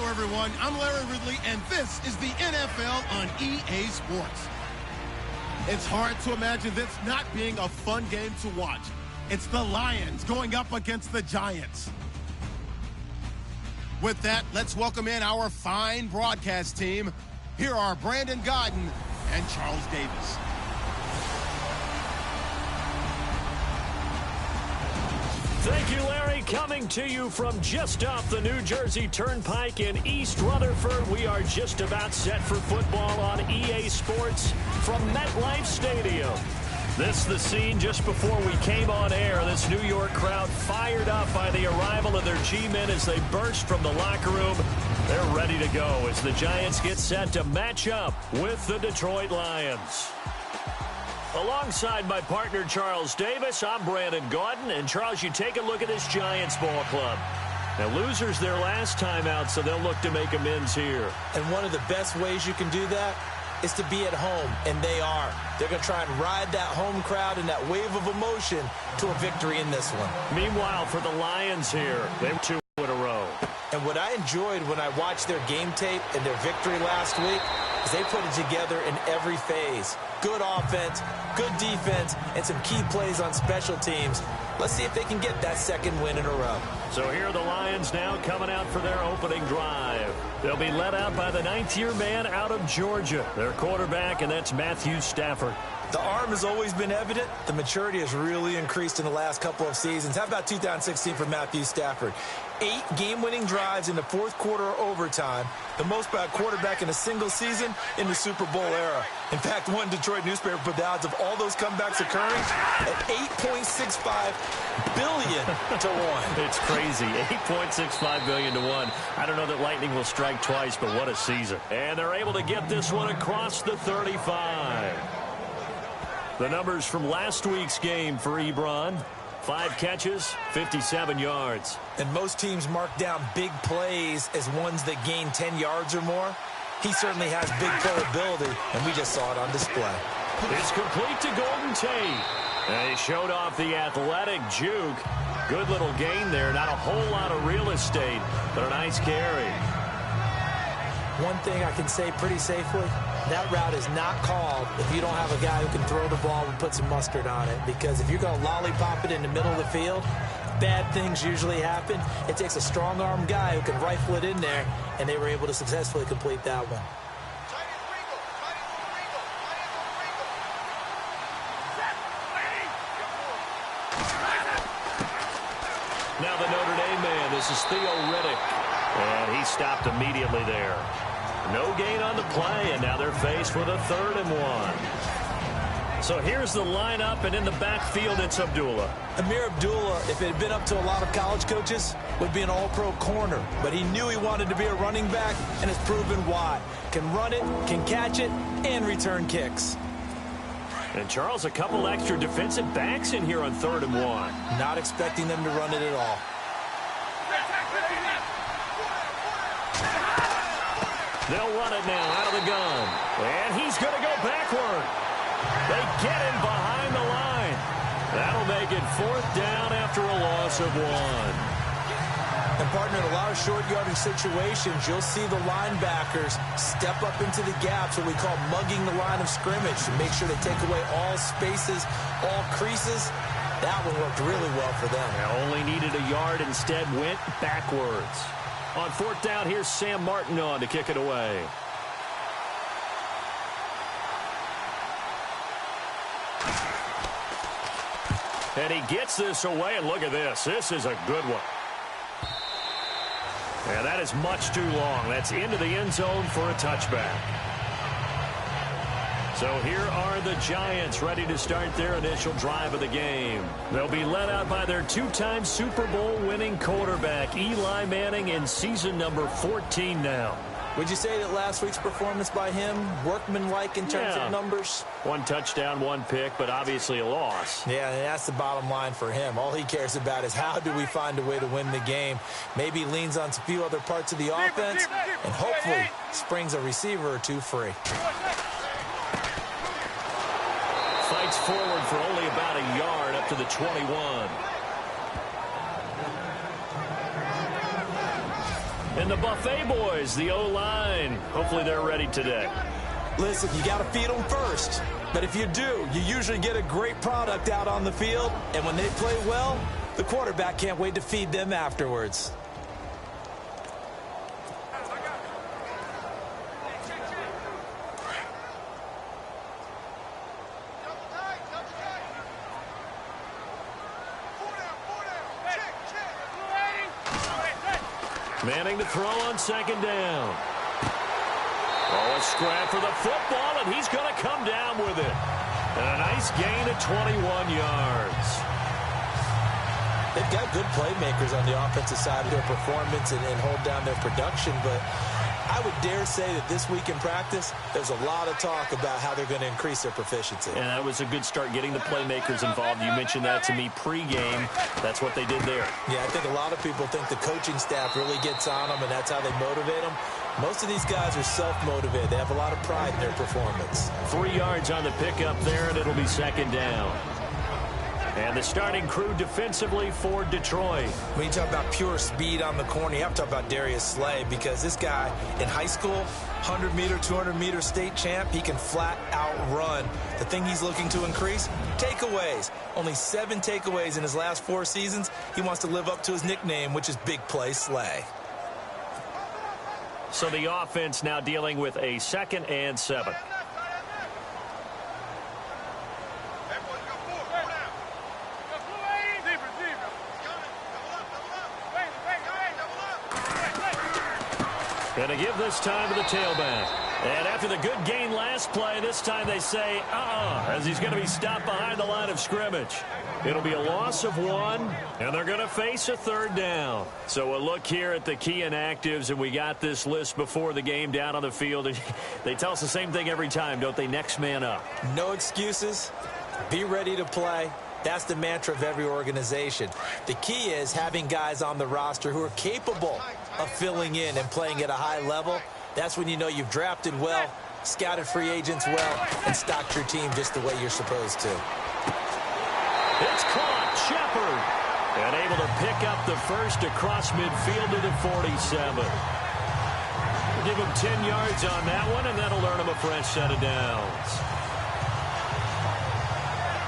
everyone. I'm Larry Ridley, and this is the NFL on EA Sports. It's hard to imagine this not being a fun game to watch. It's the Lions going up against the Giants. With that, let's welcome in our fine broadcast team. Here are Brandon Godden and Charles Davis. Thank you, Larry. Coming to you from just off the New Jersey Turnpike in East Rutherford. We are just about set for football on EA Sports from MetLife Stadium. This is the scene just before we came on air. This New York crowd fired up by the arrival of their G-men as they burst from the locker room. They're ready to go as the Giants get set to match up with the Detroit Lions. Alongside my partner, Charles Davis, I'm Brandon Gaudin. And, Charles, you take a look at this Giants ball club. Now, losers their last time out, so they'll look to make amends here. And one of the best ways you can do that is to be at home, and they are. They're going to try and ride that home crowd and that wave of emotion to a victory in this one. Meanwhile, for the Lions here, they were 2 in a row. And what I enjoyed when I watched their game tape and their victory last week is they put it together in every phase. Good offense, good defense, and some key plays on special teams. Let's see if they can get that second win in a row. So here are the Lions now coming out for their opening drive. They'll be led out by the 9th-year man out of Georgia, their quarterback, and that's Matthew Stafford. The arm has always been evident. The maturity has really increased in the last couple of seasons. How about 2016 for Matthew Stafford? 8 game-winning drives in the fourth quarter or overtime, the most by a quarterback in a single season in the Super Bowl era. In fact, one Detroit newspaper put the odds of all those comebacks occurring at $8.65 billion to 1. It's crazy. $8.65 billion to 1. I don't know that lightning will strike twice, but what a season. And they're able to get this one across the 35. The numbers from last week's game for Ebron: 5 catches, 57 yards. And most teams mark down big plays as ones that gain 10 yards or more. He certainly has big playability, and we just saw it on display. It's complete to Golden Tate. And he showed off the athletic juke. Good little gain there. Not a whole lot of real estate, but a nice carry. One thing I can say pretty safely, that route is not called if you don't have a guy who can throw the ball and put some mustard on it. Because if you're going to lollipop it in the middle of the field, bad things usually happen. It takes a strong-arm guy who can rifle it in there, and they were able to successfully complete that one. Now the Notre Dame man, this is Theo Riddick. And he stopped immediately there. No gain on the play, and now they're faced with a 3rd and 1. So here's the lineup, and in the backfield, it's Abdullah. Amir Abdullah, if it had been up to a lot of college coaches, would be an all-pro corner. But he knew he wanted to be a running back, and has proven why. Can run it, can catch it, and return kicks. And, Charles, a couple extra defensive backs in here on 3rd and 1. Not expecting them to run it at all. They'll run it now out of the gun. And he's going to go backward. They get him behind the line. That'll make it 4th down after a loss of 1. And, partner, in a lot of short yardage situations, you'll see the linebackers step up into the gaps, what we call mugging the line of scrimmage, to make sure they take away all spaces, all creases. That one worked really well for them. They only needed a yard, instead went backwards. On 4th down, here's Sam Martin on to kick it away. And he gets this away, and look at this. This is a good one. And that is much too long. That's into the end zone for a touchback. So here are the Giants ready to start their initial drive of the game. They'll be led out by their 2-time Super Bowl winning quarterback, Eli Manning, in season number 14 now. Would you say that last week's performance by him, workmanlike in terms of numbers? 1 touchdown, 1 pick, but obviously a loss. Yeah, and that's the bottom line for him. All he cares about is how do we find a way to win the game. Maybe leans on a few other parts of the offense, and hopefully springs a receiver or 2 free. Fights forward for only about a yard up to the 21. And the Buffet boys, the O-line, hopefully they're ready today. Listen, you got to feed them first. But if you do, you usually get a great product out on the field. And when they play well, the quarterback can't wait to feed them afterwards. Manning to throw on second down. Oh, a scrap for the football, and he's going to come down with it. And a nice gain of 21 yards. They've got good playmakers on the offensive side of their performance and hold down their production, but I would dare say that this week in practice, there's a lot of talk about how they're going to increase their proficiency. And that was a good start, getting the playmakers involved. You mentioned that to me pregame. That's what they did there. Yeah, I think a lot of people think the coaching staff really gets on them, and that's how they motivate them. Most of these guys are self-motivated. They have a lot of pride in their performance. 3 yards on the pickup there, and it'll be second down. And the starting crew defensively for Detroit. When you talk about pure speed on the corner, you have to talk about Darius Slay, because this guy in high school, 100-meter, 200-meter state champ, he can flat out run. The thing he's looking to increase, takeaways. Only 7 takeaways in his last 4 seasons. He wants to live up to his nickname, which is Big Play Slay. So the offense now dealing with a 2nd and 7. Going to give this time to the tailback. And after the good gain last play, this time they say, as he's going to be stopped behind the line of scrimmage. It'll be a loss of 1, and they're going to face a 3rd down. So a look here at the key inactives, and we got this list before the game down on the field. They tell us the same thing every time, don't they? Next man up. No excuses. Be ready to play. That's the mantra of every organization. The key is having guys on the roster who are capable of filling in and playing at a high level. That's when you know you've drafted well, scouted free agents well, and stocked your team just the way you're supposed to. It's caught. Shepard. And able to pick up the first across midfield to the 47. Give him 10 yards on that one, and that'll earn him a fresh set of downs.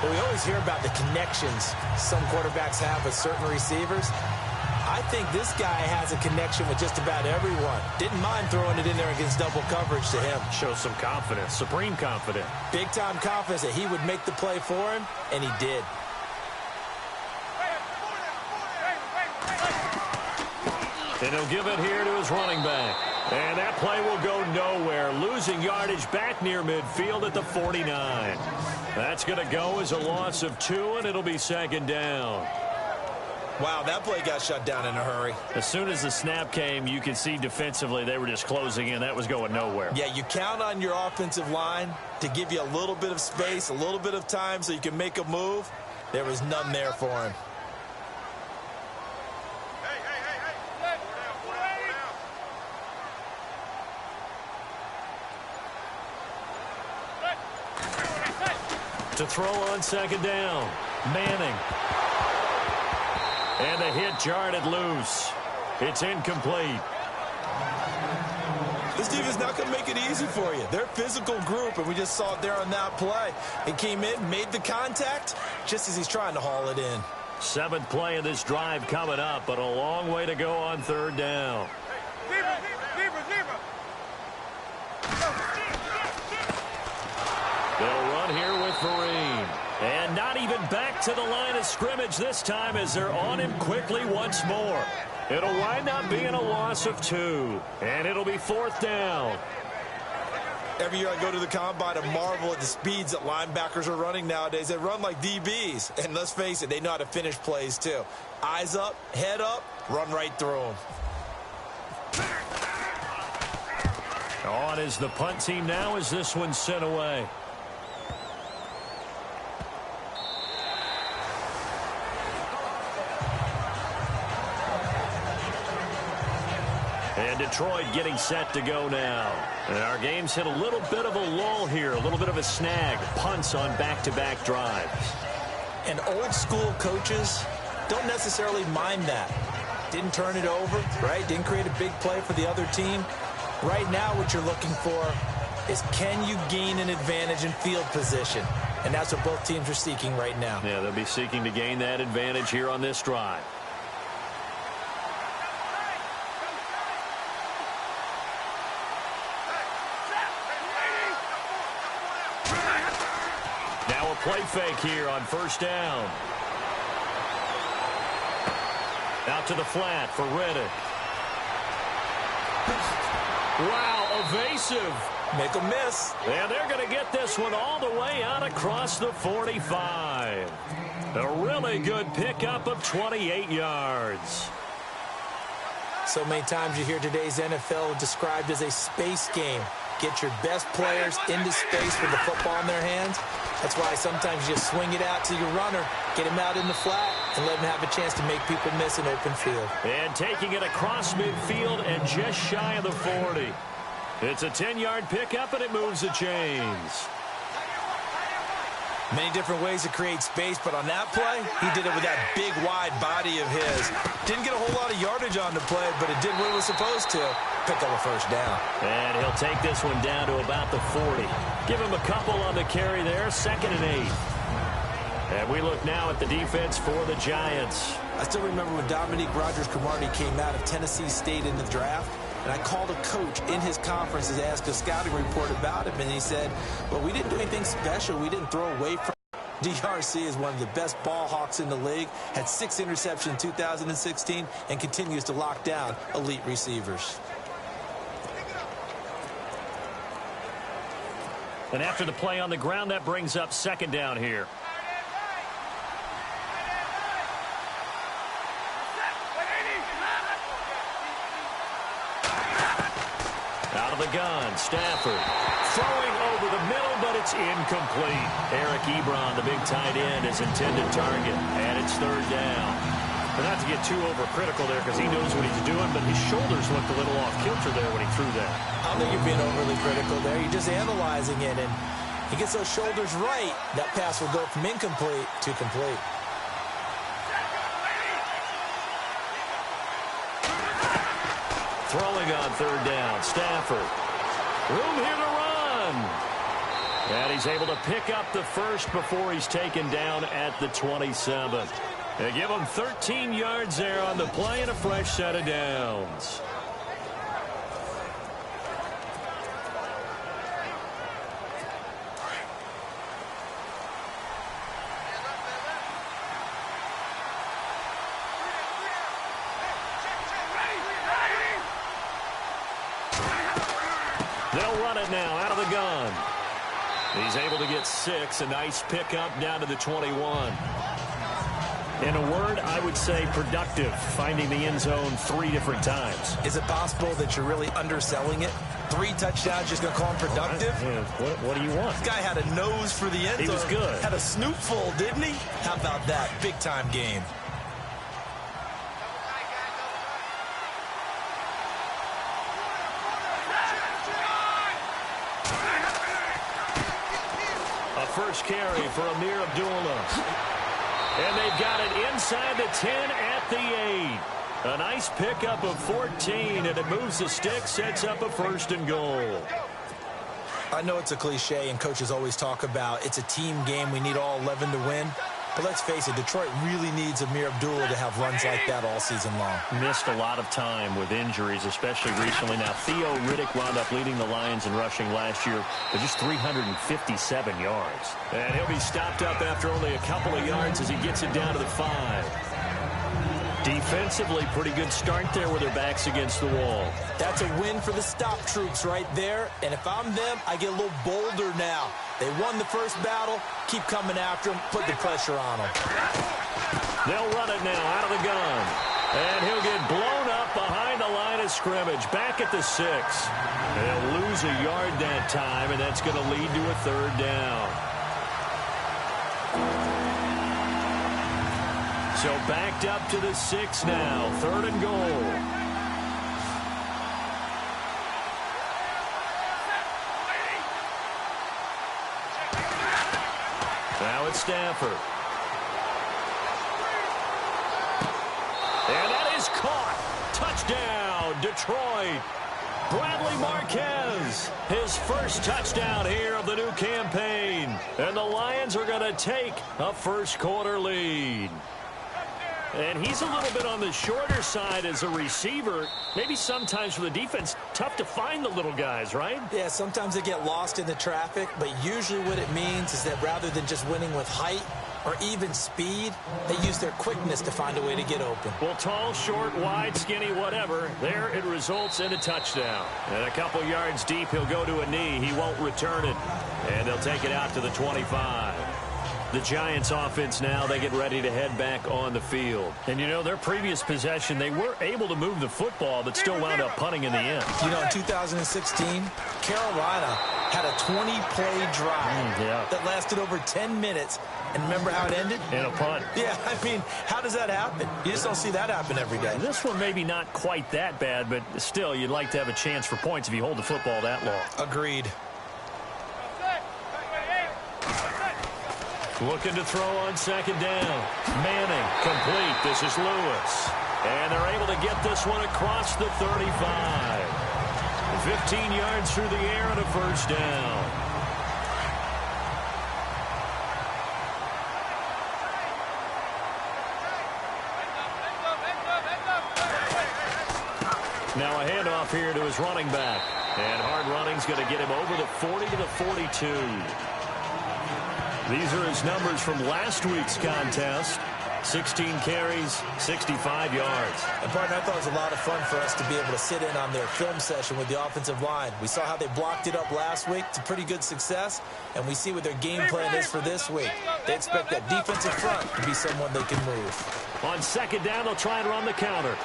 Well, we always hear about the connections some quarterbacks have with certain receivers. I think this guy has a connection with just about everyone. Didn't mind throwing it in there against double coverage to him. Shows some confidence, supreme confidence. Big-time confidence that he would make the play for him, and he did. And he'll give it here to his running back. And that play will go nowhere. Losing yardage back near midfield at the 49. That's going to go as a loss of 2, and it'll be second down. Wow, that play got shut down in a hurry. As soon as the snap came, you could see defensively they were just closing in. That was going nowhere. Yeah, you count on your offensive line to give you a little bit of space, a little bit of time so you can make a move. There was none there for him. To throw on second down, Manning. And the hit jarred it loose. It's incomplete. This defense is not going to make it easy for you. They're a physical group, and we just saw it there on that play. It came in, made the contact, just as he's trying to haul it in. 7th play of this drive coming up, but a long way to go on 3rd down. They'll run here with Vereen. And not even back to the line of scrimmage this time as they're on him quickly once more. It'll wind up being a loss of 2. And it'll be 4th down. Every year I go to the combine and marvel at the speeds that linebackers are running nowadays. They run like DBs. And let's face it, they know how to finish plays too. Eyes up, head up, run right through them. On is the punt team now as this one's sent away. And Detroit getting set to go now. And our game's hit a little bit of a lull here, a little bit of a snag. Punts on back-to-back drives. And old school coaches don't necessarily mind that. Didn't turn it over, right? Didn't create a big play for the other team. Right now, what you're looking for is, can you gain an advantage in field position? And that's what both teams are seeking right now. Yeah, they'll be seeking to gain that advantage here on this drive. Now a play fake here on first down. Out to the flat for Reddick. Wow, evasive. Make a miss. And they're going to get this one all the way out across the 45. A really good pickup of 28 yards. So many times you hear today's NFL described as a space game. Get your best players into space with the football in their hands. That's why sometimes you just swing it out to your runner, get him out in the flat, and let him have a chance to make people miss an open field. And taking it across midfield and just shy of the 40. It's a 10-yard pickup, and it moves the chains. Many different ways to create space, but on that play, he did it with that big, wide body of his. Didn't get a whole lot of yardage on the play, but it did what it was supposed to. Pick up a first down. And he'll take this one down to about the 40. Give him a couple on the carry there, 2nd and 8. And we look now at the defense for the Giants. I still remember when Dominique Rodgers-Cromartie came out of Tennessee State in the draft, and I called a coach in his conference to ask a scouting report about him, and he said, well, we didn't do anything special. We didn't throw away from DRC is one of the best ball hawks in the league, had 6 interceptions in 2016, and continues to lock down elite receivers. And after the play on the ground, that brings up 2nd down here. Out of the gun, Stafford throwing over the middle, but it's incomplete. Eric Ebron, the big tight end, is intended target, and it's 3rd down. But not to get too overcritical there because he knows what he's doing, but his shoulders looked a little off kilter there when he threw that. I don't think you're being overly critical there. You're just analyzing it, and he gets those shoulders right. That pass will go from incomplete to complete. Throwing on 3rd down, Stafford. Room here to run. And he's able to pick up the first before he's taken down at the 27. They give him 13 yards there on the play and a fresh set of downs. They'll run it now out of the gun. He's able to get 6. A nice pickup down to the 21. In a word, I would say productive, finding the end zone 3 different times. Is it possible that you're really underselling it? 3 touchdowns, just going to call him productive? Yeah, what do you want? This guy had a nose for the end zone. He was good. Had a snoot full, didn't he? How about that? Big-time game. A first carry for Amir Abdullah. And they've got it inside the 10 at the 8. A nice pickup of 14, and it moves the stick, sets up a 1st and goal. I know it's a cliche, and coaches always talk about it's a team game. We need all 11 to win. But let's face it, Detroit really needs Amir Abdullah to have runs like that all season long. Missed a lot of time with injuries, especially recently. Now, Theo Riddick wound up leading the Lions in rushing last year with just 357 yards. And he'll be stopped up after only a couple of yards as he gets it down to the 5. Defensively, pretty good start there with their backs against the wall. That's a win for the stop troops right there. And if I'm them, I get a little bolder now. They won the first battle. Keep coming after them. Put the pressure on them. They'll run it now out of the gun. And he'll get blown up behind the line of scrimmage. Back at the 6. They'll lose a yard that time, and that's going to lead to a 3rd down. So backed up to the 6 now. 3rd and goal. Now it's Stafford. And that is caught. of Detroit. Bradley Marquez, his first touchdown here of the new campaign. And the Lions are going to take a first-quarter lead. And he's a little bit on the shorter side as a receiver. Maybe sometimes for the defense, tough to find the little guys, right? Yeah, sometimes they get lost in the traffic, but usually what it means is that rather than just winning with height or even speed, they use their quickness to find a way to get open. Well, tall, short, wide, skinny, whatever, there it results in a touchdown. And a couple yards deep, he'll go to a knee. He won't return it. And they'll take it out to the 25. The Giants offense now, they get ready to head back on the field. And, you know, their previous possession, they were able to move the football, but still wound up punting in the end. You know, in 2016, Carolina had a 20-play drive that lasted over 10 minutes. And remember how it ended? In a punt. Yeah, I mean, how does that happen? You just don't see that happen every day. This one maybe not quite that bad, but still, you'd like to have a chance for points if you hold the football that long. Agreed. Looking to throw on second down. Manning, complete. This is Lewis. And they're able to get this one across the 35. 15 yards through the air and a first down. Now a handoff here to his running back. And hard running's going to get him over the 40 to the 42. These are his numbers from last week's contest. 16 carries, 65 yards. And, partner, I thought it was a lot of fun for us to be able to sit in on their film session with the offensive line. We saw how they blocked it up last week to pretty good success, and we see what their game plan is for this week. They expect that defensive front to be someone they can move. On second down, they'll try and run the counter.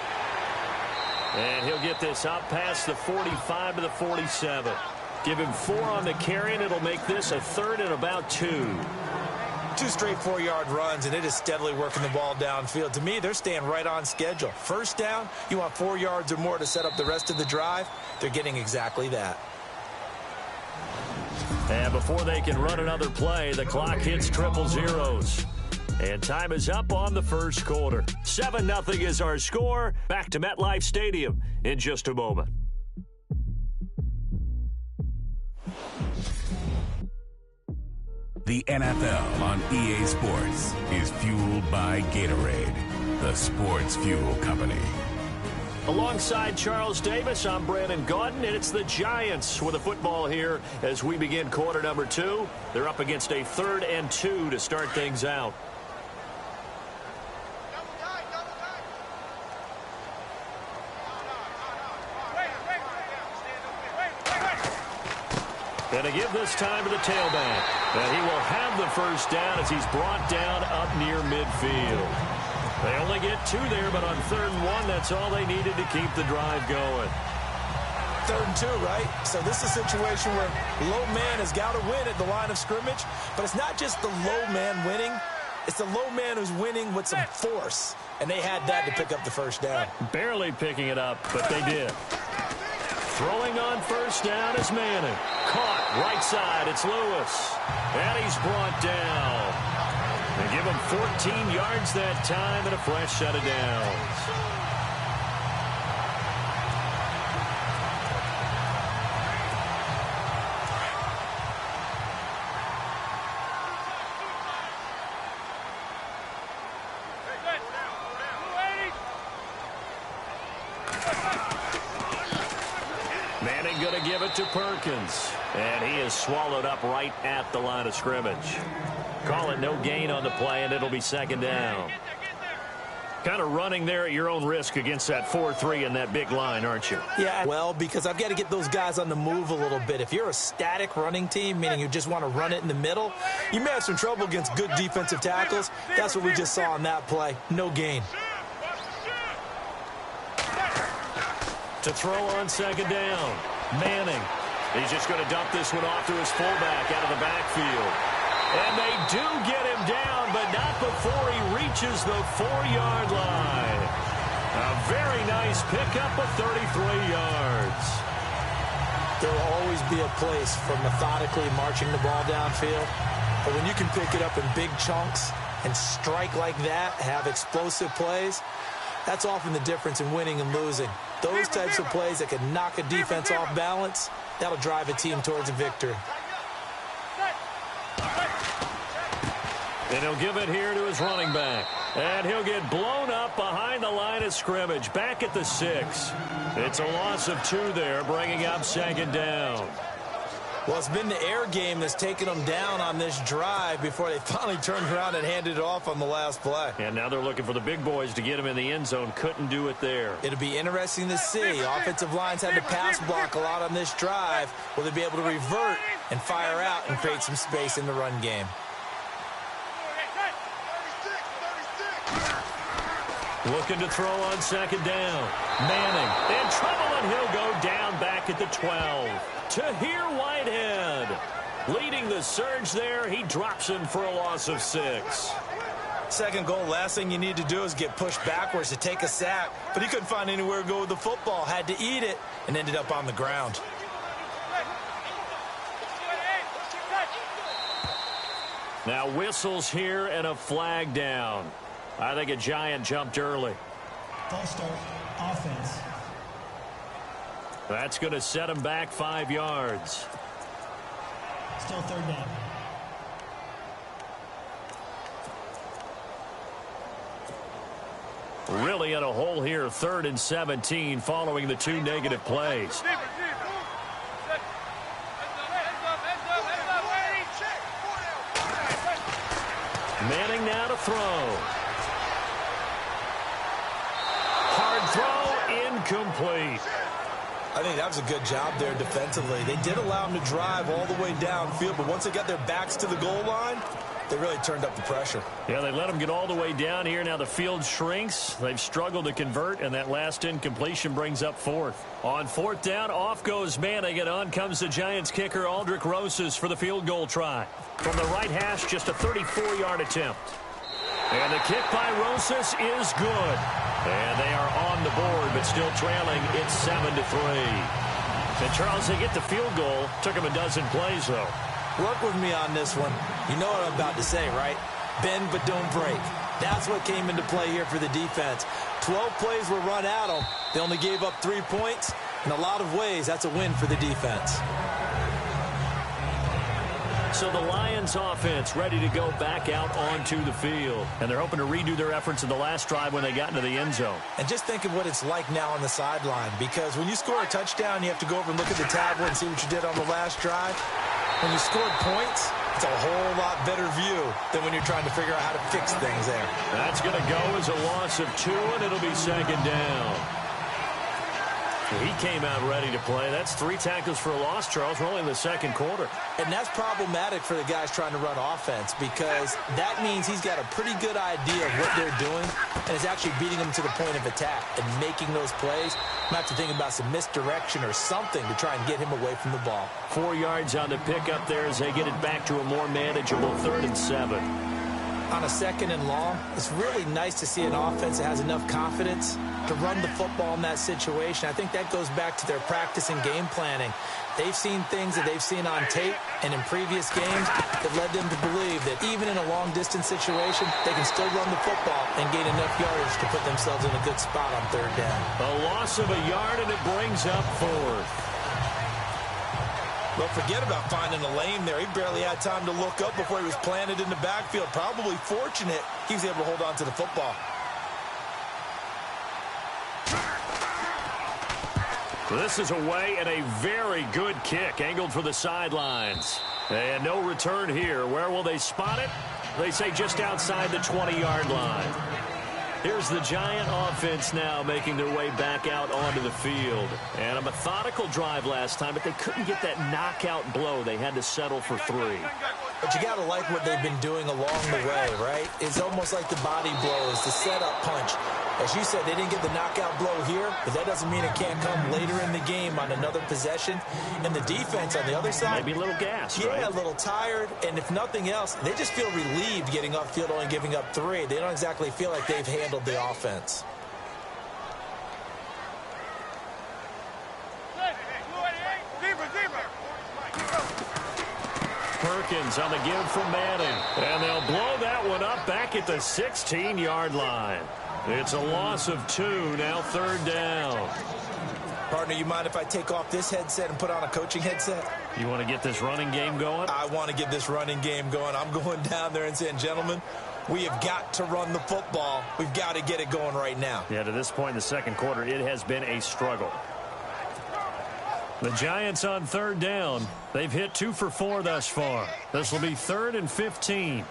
And he'll get this out past the 45 to the 47. Give him 4 on the carry, and it'll make this a third and about 2. 2 straight 4-yard runs, and it is steadily working the ball downfield. To me, they're staying right on schedule. First down, you want 4 yards or more to set up the rest of the drive. They're getting exactly that. And before they can run another play, the clock hits triple zeros. And time is up on the first quarter. 7-0 is our score. Back to MetLife Stadium in just a moment. The NFL on EA Sports is fueled by Gatorade, the sports fuel company. Alongside Charles Davis, I'm Brandon Gaudin, and it's the Giants with a football here as we begin quarter number 2. They're up against a 3rd and 2 to start things out. And to give this time to the tailback. And he will have the first down as he's brought down up near midfield. They only get 2 there, but on 3rd and 1, that's all they needed to keep the drive going. 3rd and 2, right? So this is a situation where low man has got to win at the line of scrimmage, but it's not just the low man winning. It's the low man who's winning with some force, and they had that to pick up the first down. Barely picking it up, but they did. Throwing on first down is Manning. Caught right side. It's Lewis. And he's brought down. They give him 14 yards that time and a fresh set of downs. Manning going to give it to Perkins. And he is swallowed up right at the line of scrimmage. Call it no gain on the play, and it'll be second down. Kind of running there at your own risk against that 4-3 and that big line, aren't you? Yeah, well, because I've got to get those guys on the move a little bit. If you're a static running team, meaning you just want to run it in the middle, you may have some trouble against good defensive tackles. That's what we just saw on that play. No gain. To throw on second down, Manning. He's just going to dump this one off to his fullback out of the backfield. And they do get him down, but not before he reaches the 4-yard line. A very nice pickup of 33 yards. There will always be a place for methodically marching the ball downfield. But when you can pick it up in big chunks and strike like that, have explosive plays, that's often the difference in winning and losing. Those types of plays that can knock a defense off balance, that'll drive a team towards a victory. And he'll give it here to his running back. And he'll get blown up behind the line of scrimmage, back at the 6. It's a loss of 2 there, bringing up 2nd down. Well, it's been the air game that's taken them down on this drive before they finally turned around and handed it off on the last play. And now they're looking for the big boys to get him in the end zone. Couldn't do it there. It'll be interesting to see. Offensive lines had to pass block a lot on this drive. Will they be able to revert and fire out and create some space in the run game? Looking to throw on 2nd down. Manning in trouble, and he'll go down back at the 12. Tahir Whitehead leading the surge there. He drops him for a loss of 6. Second goal, last thing you need to do is get pushed backwards to take a sack. But he couldn't find anywhere to go with the football. Had to eat it and ended up on the ground. Now whistles here and a flag down. I think a Giant jumped early. False start, offense. That's going to set him back 5 yards. Still 3rd down. Really in a hole here, 3rd and 17 following the 2 negative plays. Manning now to throw. Hard throw, incomplete. I think that was a good job there defensively. They did allow them to drive all the way downfield, but once they got their backs to the goal line, they really turned up the pressure. Yeah, they let them get all the way down here. Now the field shrinks. They've struggled to convert, and that last incompletion brings up 4th. On 4th down, off goes Manning, and on comes the Giants kicker, Aldrich Rosas, for the field goal try. From the right hash, just a 34-yard attempt. And the kick by Rosas is good. And they are on the board, but still trailing. It's 7-3. And Charles, they get the field goal. Took them a dozen plays, though. Work with me on this one. You know what I'm about to say, right? Bend but don't break. That's what came into play here for the defense. 12 plays were run at them. They only gave up 3 points. In a lot of ways, that's a win for the defense. So the Lions offense ready to go back out onto the field. And they're hoping to redo their efforts in the last drive when they got into the end zone. And just think of what it's like now on the sideline. Because when you score a touchdown, you have to go over and look at the tablet and see what you did on the last drive. When you scored points, it's a whole lot better view than when you're trying to figure out how to fix things there. That's going to go as a loss of 2, and it'll be 2nd down. He came out ready to play. That's 3 tackles for a loss, Charles. We're only in the 2nd quarter. And that's problematic for the guys trying to run offense because that means he's got a pretty good idea of what they're doing and is actually beating them to the point of attack and making those plays. I'm have to think about some misdirection or something to try and get him away from the ball. 4 yards on the pickup there as they get it back to a more manageable 3rd and 7. On a 2nd and long, it's really nice to see an offense that has enough confidence to run the football in that situation. I think that goes back to their practice and game planning. They've seen things that they've seen on tape and in previous games that led them to believe that even in a long-distance situation, they can still run the football and gain enough yardage to put themselves in a good spot on 3rd down. A loss of a yard, and it brings up 4th. Well, forget about finding a lane there. He barely had time to look up before he was planted in the backfield. Probably fortunate he was able to hold on to the football. This is away and a very good kick angled for the sidelines. And no return here. Where will they spot it? They say just outside the 20-yard line. Here's the Giant offense now making their way back out onto the field. And a methodical drive last time, but they couldn't get that knockout blow. They had to settle for 3. But you got to like what they've been doing along the way, right? It's almost like the body blows, the setup punch. As you said, they didn't get the knockout blow here, but that doesn't mean it can't come later in the game on another possession. And the defense on the other side, maybe a little gassed, yeah, right? a little tired. And if nothing else, they just feel relieved getting upfield, only giving up 3. They don't exactly feel like they've handled the offense. Perkins on the give from Madden. And they'll blow that one up back at the 16-yard line. It's a loss of 2, now 3rd down. Partner, you mind if I take off this headset and put on a coaching headset? You want to get this running game going? I want to get this running game going. I'm going down there and saying, gentlemen, we have got to run the football. We've got to get it going right now. Yeah, to this point in the second quarter, it has been a struggle. The Giants on third down. They've hit 2 for 4 thus far. This will be 3rd and 15.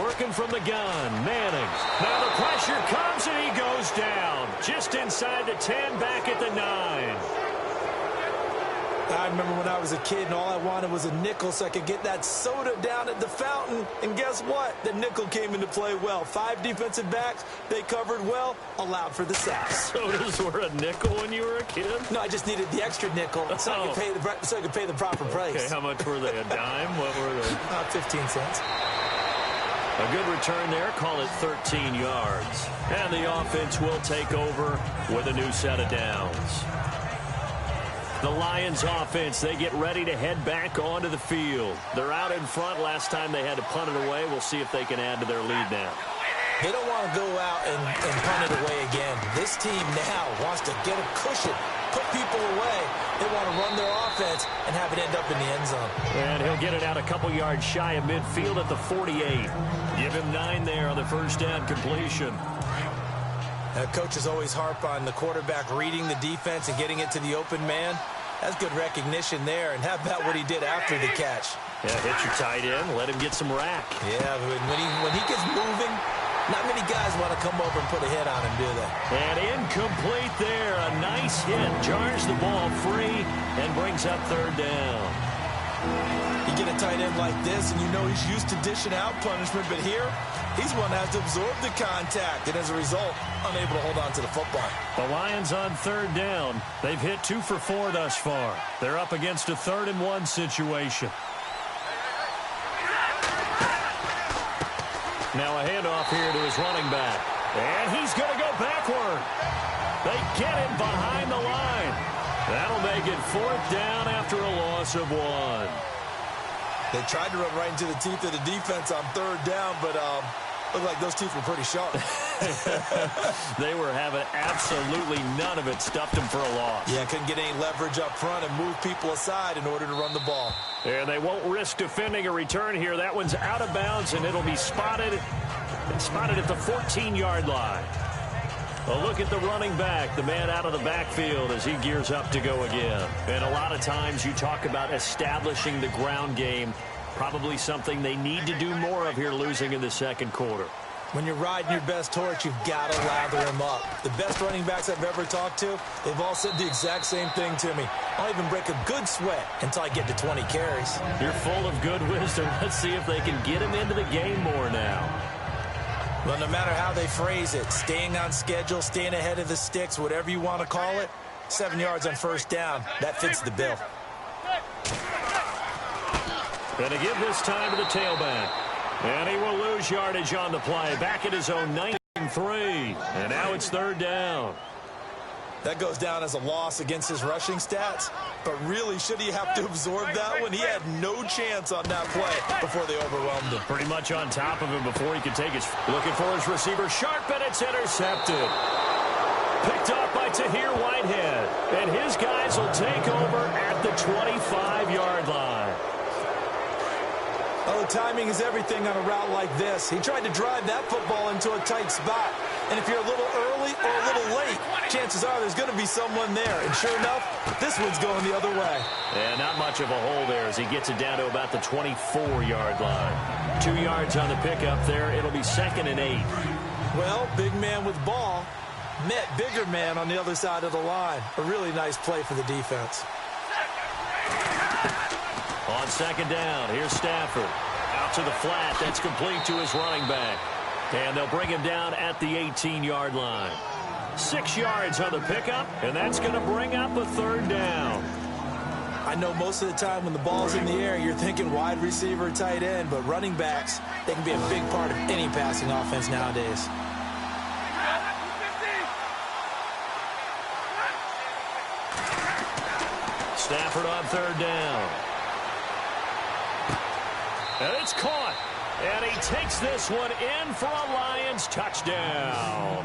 Working from the gun, Manning. Now the pressure comes and he goes down. Just inside the 10, back at the 9. I remember when I was a kid and all I wanted was a nickel so I could get that soda down at the fountain. And guess what? The nickel came into play well. 5 defensive backs, they covered well, allowed for the sacks. Sodas were a nickel when you were a kid? No, I just needed the extra nickel so I could pay the proper price. Okay, how much were they? A dime? What were they? 15 cents. A good return there. Call it 13 yards. And the offense will take over with a new set of downs. The Lions offense, they get ready to head back onto the field. They're out in front. Last time they had to punt it away. We'll see if they can add to their lead now. They don't want to go out and punt it away again. This team now wants to get a cushion, put people away. They want to run their offense and have it end up in the end zone. And he'll get it out a couple yards shy of midfield at the 48. Give him 9 there on the first down completion. Coaches always harp on the quarterback reading the defense and getting it to the open man. That's good recognition there. And how about what he did after the catch? Yeah, hit your tight end. Let him get some rack. Yeah, when he gets moving, not many guys want to come over and put a hit on him, do they? And incomplete there. A nice hit. Jars the ball free and brings up third down. You get a tight end like this, and you know he's used to dishing out punishment, but here, he's one that has to absorb the contact, and as a result, unable to hold on to the football. The Lions on third down. They've hit 2 for 4 thus far. They're up against a 3rd and 1 situation. Now a handoff here to his running back. And he's going to go backward. They get him behind the line. That'll make it 4th down after a loss of 1. They tried to run right into the teeth of the defense on third down, but looked like those teeth were pretty sharp. They were having absolutely none of it. Stuffed them for a loss. Yeah, couldn't get any leverage up front and move people aside in order to run the ball. And they won't risk defending a return here. That one's out of bounds, and it'll be spotted at the 14-yard line. A look at the running back, the man out of the backfield as he gears up to go again. And a lot of times you talk about establishing the ground game, probably something they need to do more of here losing in the second quarter. When you're riding your best horse, you've got to lather him up. The best running backs I've ever talked to, they've all said the exact same thing to me. I'll even break a good sweat until I get to 20 carries. You're full of good wisdom. Let's see if they can get him into the game more now. Well, no matter how they phrase it, staying on schedule, staying ahead of the sticks, whatever you want to call it, 7 yards on first down, that fits the bill. Going to give this time to the tailback. And he will lose yardage on the play. Back at his own 9-3. And now it's 3rd down. That goes down as a loss against his rushing stats. But really, should he have to absorb that one? He had no chance on that play before they overwhelmed him. Pretty much on top of him before he could take his... Looking for his receiver. Sharp, and it's intercepted. Picked up by Tahir Whitehead. And his guys will take over at the 25-yard line. Oh, timing is everything on a route like this. He tried to drive that football into a tight spot. And if you're a little early or a little late, chances are there's going to be someone there. And sure enough, this one's going the other way. And not much of a hole there as he gets it down to about the 24-yard line. 2 yards on the pickup there. It'll be 2nd and 8. Well, big man with ball met bigger man on the other side of the line. A really nice play for the defense. On 2nd down, here's Stafford. Out to the flat. That's complete to his running back. And they'll bring him down at the 18-yard line. 6 yards on the pickup, and that's going to bring up a 3rd down. I know most of the time when the ball's in the air, you're thinking wide receiver, tight end, but running backs, they can be a big part of any passing offense nowadays. Stafford on 3rd down. And it's caught. And he takes this one in for a Lions touchdown.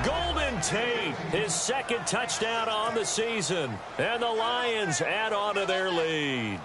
Golden Tate, his second touchdown on the season. And the Lions add on to their lead.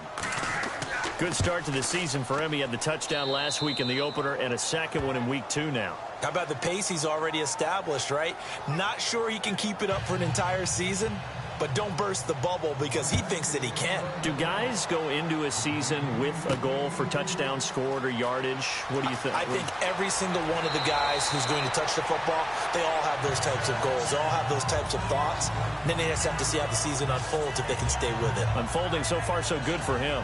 Good start to the season for him. He had the touchdown last week in the opener and a second one in week 2 now. How about the pace he's already established, right? Not sure he can keep it up for an entire season, but don't burst the bubble because he thinks that he can. Do guys go into a season with a goal for touchdown scored or yardage? What do you think? I think every single one of the guys who's going to touch the football, they all have those types of goals. They all have those types of thoughts. And then they just have to see how the season unfolds if they can stay with it. Unfolding so far so good for him.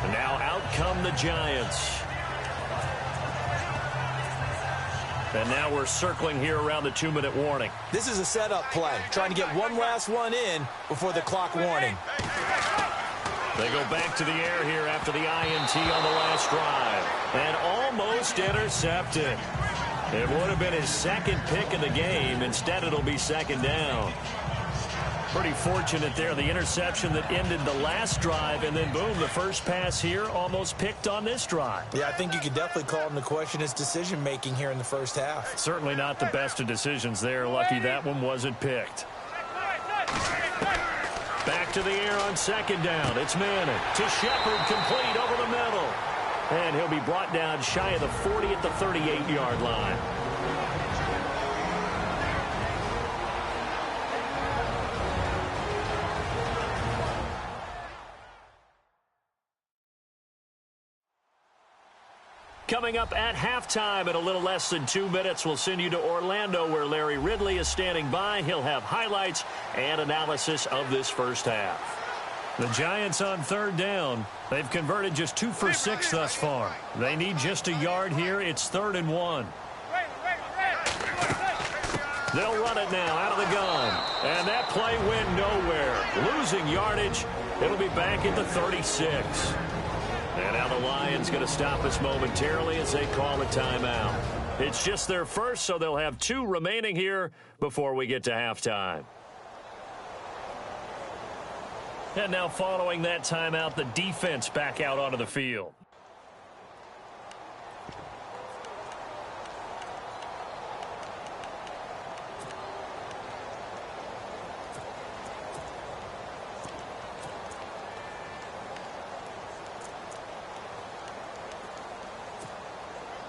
And now out come the Giants. And now we're circling here around the 2-minute warning. This is a setup play, trying to get one last one in before the clock warning. They go back to the air here after the INT on the last drive. And almost intercepted. It would have been his second pick of the game. Instead, it'll be second down. Pretty fortunate there, the interception that ended the last drive, and then boom, the first pass here almost picked on this drive. Yeah, I think you could definitely call into question his decision-making here in the first half. Certainly not the best of decisions there. Lucky that one wasn't picked. Back to the air on second down. It's Madden to Shepard, complete over the middle. And he'll be brought down shy of the 40 at the 38-yard line. Coming up at halftime in a little less than 2 minutes, we'll send you to Orlando where Larry Ridley is standing by. He'll have highlights and analysis of this first half. The Giants on third down. They've converted just 2 for 6 thus far. They need just a yard here. It's 3rd and 1. They'll run it now out of the gun. And that play went nowhere. Losing yardage. It'll be back at the 36. And now the Lions going to stop us momentarily as they call a timeout. It's just their first, so they'll have 2 remaining here before we get to halftime. And now following that timeout, the defense back out onto the field.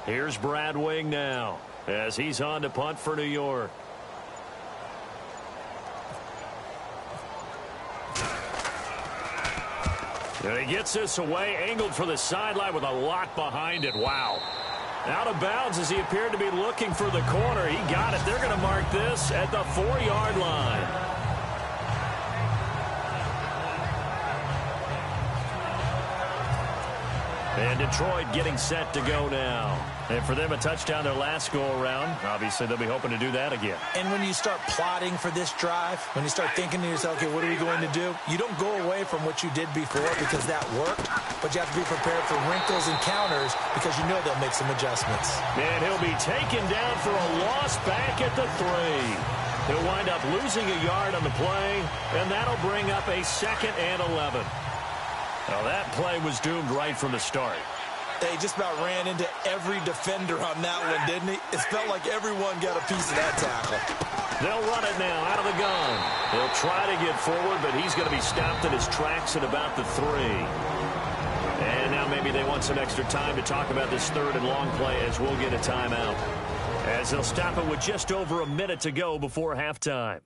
Here's Brad Wing now as he's on to punt for New York. And he gets this away, angled for the sideline with a lot behind it. Wow. Out of bounds as he appeared to be looking for the corner. He got it. They're going to mark this at the 4-yard line. And Detroit getting set to go now. And for them, a touchdown their last go-around. Obviously, they'll be hoping to do that again. And when you start plotting for this drive, when you start thinking to yourself, okay, what are we going to do? You don't go away from what you did before because that worked, but you have to be prepared for wrinkles and counters because you know they'll make some adjustments. And he'll be taken down for a loss back at the 3. He'll wind up losing a yard on the play, and that'll bring up a 2nd and 11. Now that play was doomed right from the start. They just about ran into every defender on that one, didn't he? It felt like everyone got a piece of that tackle. They'll run it now out of the gun. He'll try to get forward, but he's going to be stopped in his tracks at about the 3. And now maybe they want some extra time to talk about this 3rd and long play as we'll get a timeout. As they'll stop it with just over a minute to go before halftime.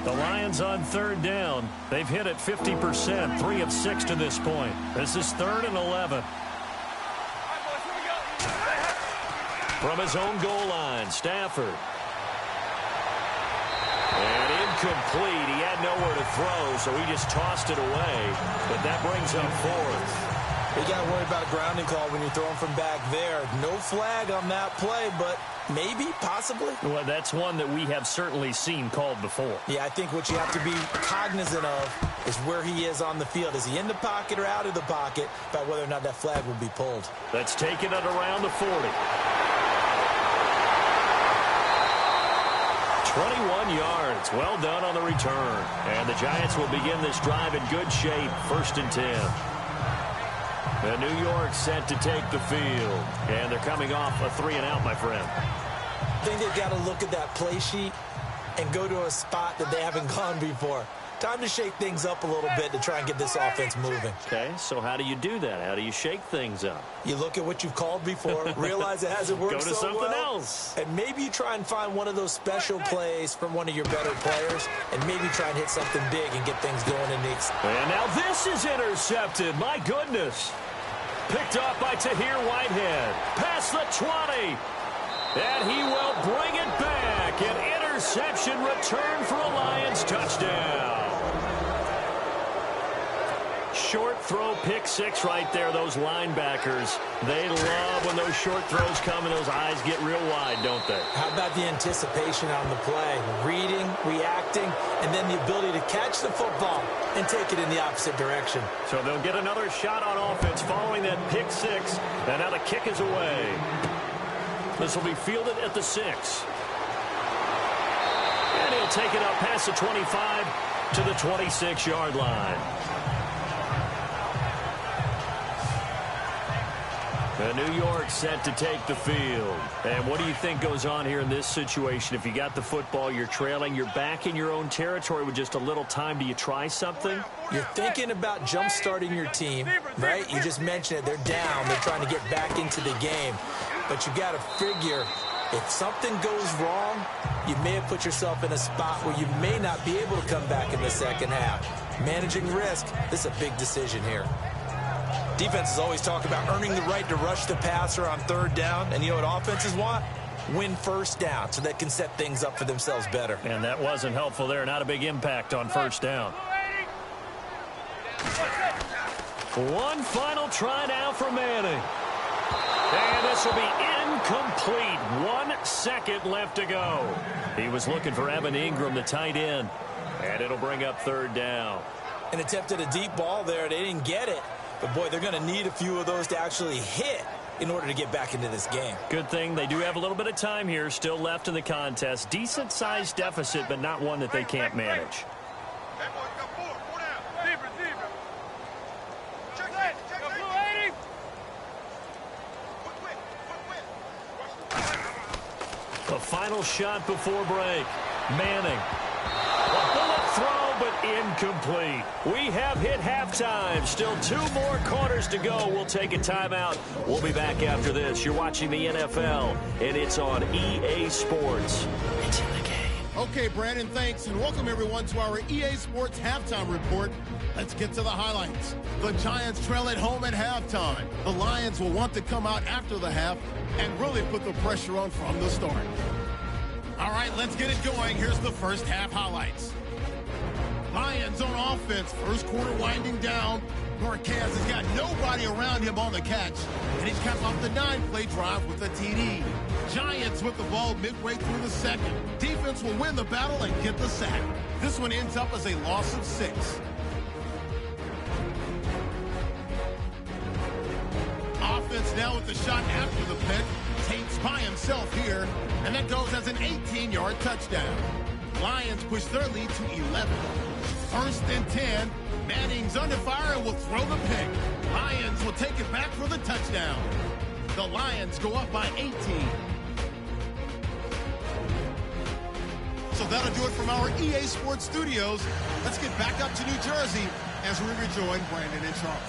The Lions on 3rd down. They've hit it 50%, 3 of 6 to this point. This is 3rd and 11. From his own goal line, Stafford. And incomplete. He had nowhere to throw, so he just tossed it away. But that brings up 4th. You got to worry about a grounding call when you're throwing from back there. No flag on that play, but maybe, possibly. Well, that's one that we have certainly seen called before. Yeah, I think what you have to be cognizant of is where he is on the field. Is he in the pocket or out of the pocket, about whether or not that flag will be pulled. That's taken at around the 40. 21 yards. Well done on the return. And the Giants will begin this drive in good shape. 1st and 10. And New York set to take the field. And they're coming off a 3-and-out, my friend. I think they've got to look at that play sheet and go to a spot that they haven't gone before. Time to shake things up a little bit to try and get this offense moving. Okay, so how do you do that? How do you shake things up? You look at what you've called before, realize it hasn't worked so well. Go to something else. And maybe you try and find one of those special plays from one of your better players, and maybe try and hit something big and get things going in the And now this is intercepted. My goodness. Picked off by Tahir Whitehead. Past the 20. And he will bring it back. An interception return for a Lions touchdown. Short throw, pick six right there. Those linebackers, they love when those short throws come and those eyes get real wide, don't they? How about the anticipation on the play? Reading, reacting, and then the ability to catch the football and take it in the opposite direction. So they'll get another shot on offense following that pick six. And now the kick is away. This will be fielded at the 6. And he'll take it up past the 25 to the 26-yard line. And New York set to take the field. And what do you think goes on here in this situation? If you got the football, you're trailing, you're back in your own territory with just a little time. Do you try something? You're thinking about jump-starting your team, right? You just mentioned it. They're down. They're trying to get back into the game. But you got to figure, if something goes wrong, you may have put yourself in a spot where you may not be able to come back in the second half. Managing risk, this is a big decision here. Defenses always talk about earning the right to rush the passer on third down. And you know what offenses want? Win first down so they can set things up for themselves better. And that wasn't helpful there. Not a big impact on first down. One final try now for Manning. And this will be incomplete. 1 second left to go. He was looking for Evan Ingram, the tight end. And it'll bring up third down. And attempted a deep ball there. They didn't get it. But, boy, they're going to need a few of those to actually hit in order to get back into this game. Good thing they do have a little bit of time here still left in the contest. Decent-sized deficit, but not one that they can't manage. The final shot before break. Manning. A bullet throw, but incomplete. We have hit halftime. Still 2 more quarters to go. We'll take a timeout. We'll be back after this. You're watching the NFL, and it's on EA Sports. It's in the game. Okay, Brandon, thanks, and welcome everyone to our EA Sports Halftime Report. Let's get to the highlights. The Giants trail at home at halftime. The Lions will want to come out after the half and really put the pressure on from the start. All right, let's get it going. Here's the first half highlights. Lions on offense. First quarter winding down. Marquez has got nobody around him on the catch, and he's capped off the 9-play drive with a TD. Giants with the ball midway through the second. Defense will win the battle and get the sack. This one ends up as a loss of 6. Offense now with the shot after the pick. Tate's by himself here, and that goes as an 18-yard touchdown. Lions push their lead to 11. First and 10. Manning's under fire and will throw the pick. Lions will take it back for the touchdown. The Lions go up by 18. So that'll do it from our EA Sports Studios. Let's get back up to New Jersey as we rejoin Brandon and Charles.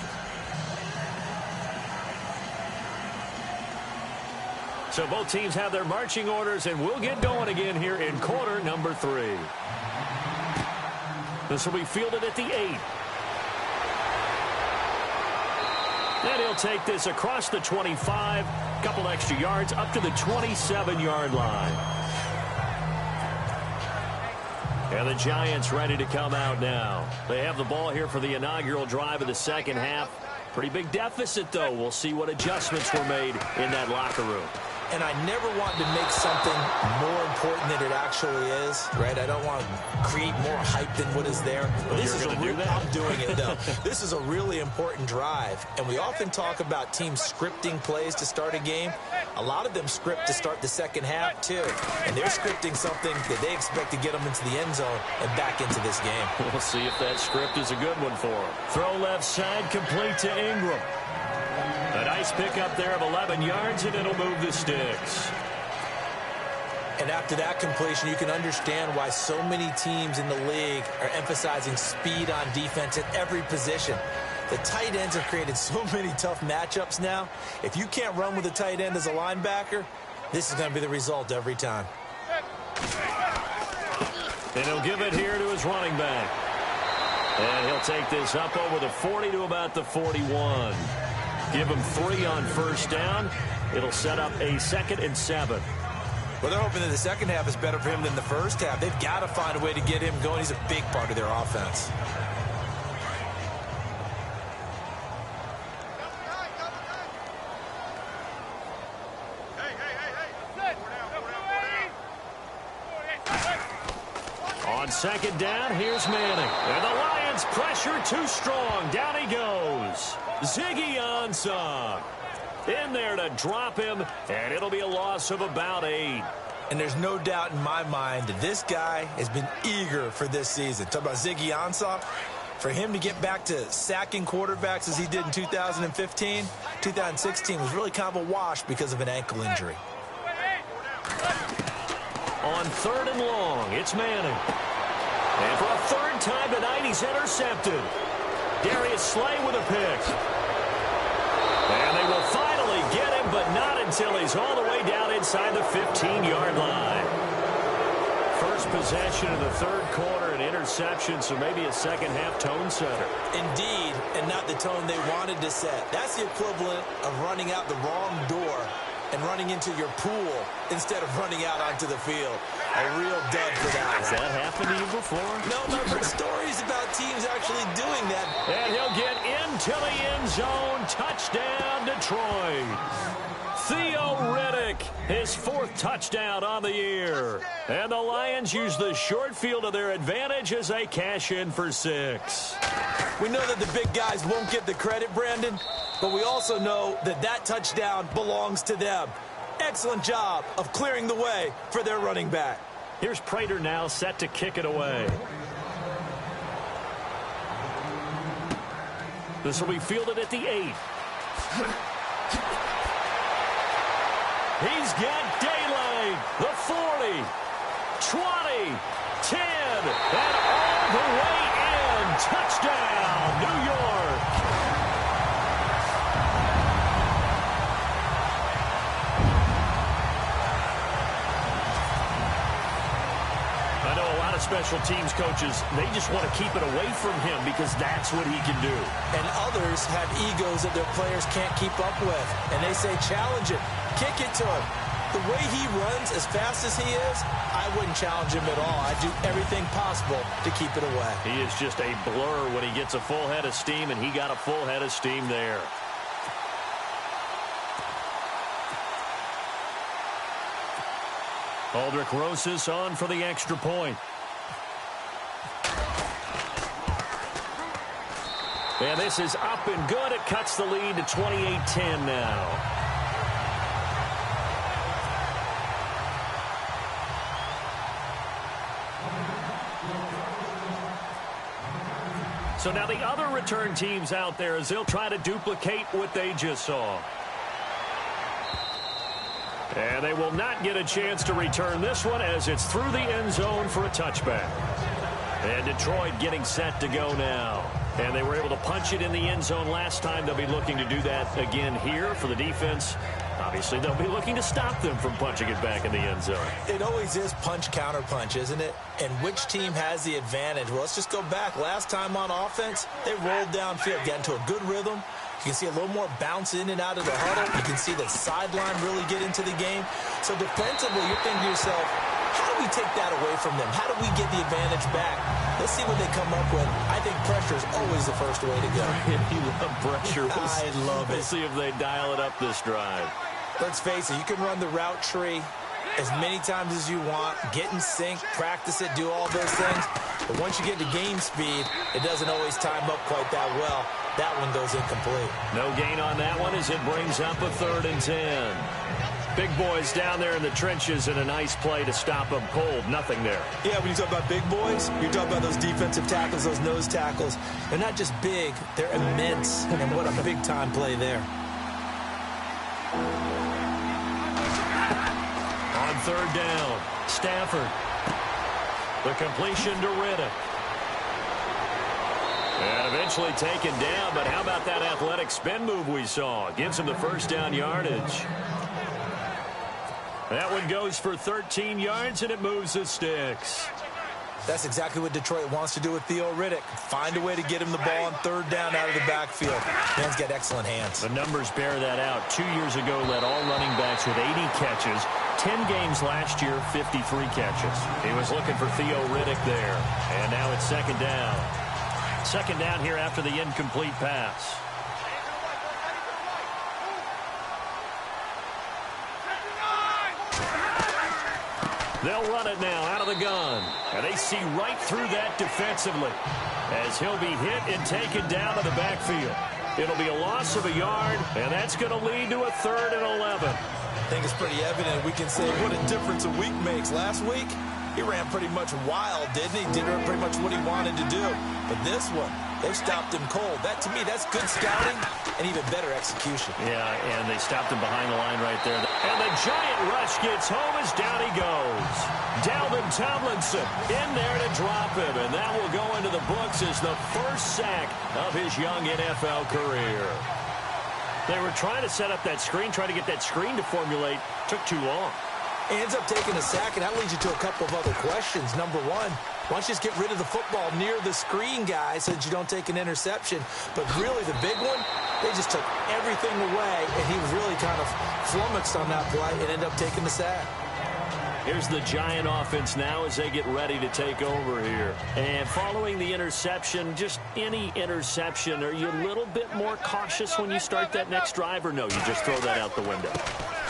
So both teams have their marching orders, and we'll get going again here in quarter number 3. This will be fielded at the 8. And he'll take this across the 25, couple extra yards up to the 27-yard line. And the Giants ready to come out now. They have the ball here for the inaugural drive of the second half. Pretty big deficit, though. We'll see what adjustments were made in that locker room. And I never want to make something more important than it actually is, right? I don't want to create more hype than what is there. Well, this is I'm doing it, though. This is a really important drive. And we often talk about teams scripting plays to start a game. A lot of them script to start the second half, too. And they're scripting something that they expect to get them into the end zone and back into this game. We'll see if that script is a good one for them. Throw left side, complete to Ingram. Nice pickup there of 11 yards, and it'll move the sticks. And after that completion, you can understand why so many teams in the league are emphasizing speed on defense at every position. The tight ends have created so many tough matchups now. If you can't run with a tight end as a linebacker, this is going to be the result every time. And he'll give it here to his running back. And he'll take this up over the 40 to about the 41. Give him 3 on first down. It'll set up a 2nd and 7. Well, they're hoping that the second half is better for him than the first half. They've got to find a way to get him going. He's a big part of their offense. On second down, here's Manning. And the Lions pressure too strong. Down he goes. Ziggy Ansah in there to drop him, and it'll be a loss of about 8. And there's no doubt in my mind that this guy has been eager for this season. Talk about Ziggy Ansah. For him to get back to sacking quarterbacks as he did in 2015, 2016 was really kind of a wash because of an ankle injury. On 3rd and long, it's Manning. And for a 3rd time tonight, he's intercepted. Darius Slay with a pick. And they will finally get him, but not until he's all the way down inside the 15-yard line. First possession of the 3rd quarter, an interception, so maybe a second-half tone setter. Indeed, and not the tone they wanted to set. That's the equivalent of running out the wrong door and running into your pool instead of running out onto the field. A real dud for that. Has that happened to you before? No, but I've heard stories about teams actually doing that. And he'll get into the end zone. Touchdown, Detroit. Theo Riddick, his 4th touchdown on the year. And the Lions use the short field to their advantage as they cash in for 6. We know that the big guys won't get the credit, Brandon, but we also know that that touchdown belongs to them. Excellent job of clearing the way for their running back. Here's Prater now set to kick it away. This will be fielded at the 8. He's got daylight. The 40, 20, 10, and all the way in. Touchdown, New York. I know a lot of special teams coaches, they just want to keep it away from him because that's what he can do. And others have egos that their players can't keep up with. And they say, challenge it. Kick it to him. The way he runs as fast as he is, I wouldn't challenge him at all. I'd do everything possible to keep it away. He is just a blur when he gets a full head of steam, and he got a full head of steam there. Aldrich Rosas on for the extra point. And this is up and good. It cuts the lead to 28-10 now. So now the other return teams out there as they'll try to duplicate what they just saw. And they will not get a chance to return this one as it's through the end zone for a touchback. And Detroit getting set to go now. And they were able to punch it in the end zone last time. They'll be looking to do that again here for the defense. Obviously, they'll be looking to stop them from punching it back in the end zone. It always is punch-counter-punch, isn't it? And which team has the advantage? Well, let's just go back. Last time on offense, they rolled downfield, got into a good rhythm. You can see a little more bounce in and out of the huddle. You can see the sideline really get into the game. So defensively, you're thinking to yourself, how do we take that away from them? How do we get the advantage back? Let's see what they come up with. I think pressure is always the first way to go. You love pressure. I love it. We'll see if they dial it up this drive. Let's face it, you can run the route tree as many times as you want, get in sync, practice it, do all those things. But once you get to game speed, it doesn't always time up quite that well. That one goes incomplete. No gain on that one as it brings up a 3rd and 10. Big boys down there in the trenches and a nice play to stop them cold. Nothing there. Yeah, when you talk about big boys, you talk about those defensive tackles, those nose tackles. They're not just big, they're immense. And what a big-time play there. third down. Stafford. The completion to Riddick. And eventually taken down, but how about that athletic spin move we saw? Gives him the first down yardage. That one goes for 13 yards, and it moves the sticks. That's exactly what Detroit wants to do with Theo Riddick. Find a way to get him the ball on third down out of the backfield. Man's got excellent hands. The numbers bear that out. 2 years ago, led all running backs with 80 catches. 10 games last year, 53 catches. He was looking for Theo Riddick there. And now it's second down. Second down here after the incomplete pass. They'll run it now out of the gun. And they see right through that defensively as he'll be hit and taken down to the backfield. It'll be a loss of a yard, and that's going to lead to a 3rd and 11. I think it's pretty evident. We can say what a difference a week makes. Last week, he ran pretty much wild, didn't he? Did pretty much what he wanted to do. But this one, they stopped him cold. That, to me, that's good scouting and even better execution. Yeah, and they stopped him behind the line right there. And the giant rush gets home as down he goes. Dalvin Tomlinson in there to drop him, and that will go into the books as the first sack of his young NFL career. They were trying to set up that screen, trying to get that screen to formulate. Took too long. Ends up taking a sack, and that leads you to a couple of other questions. Number one, why don't you just get rid of the football near the screen guy so that you don't take an interception? But really, the big one, they just took everything away, and he was really kind of flummoxed on that play and ended up taking the sack. Here's the Giant offense now as they get ready to take over here. And following the interception, just any interception, are you a little bit more cautious when you start that next drive, or no, you just throw that out the window?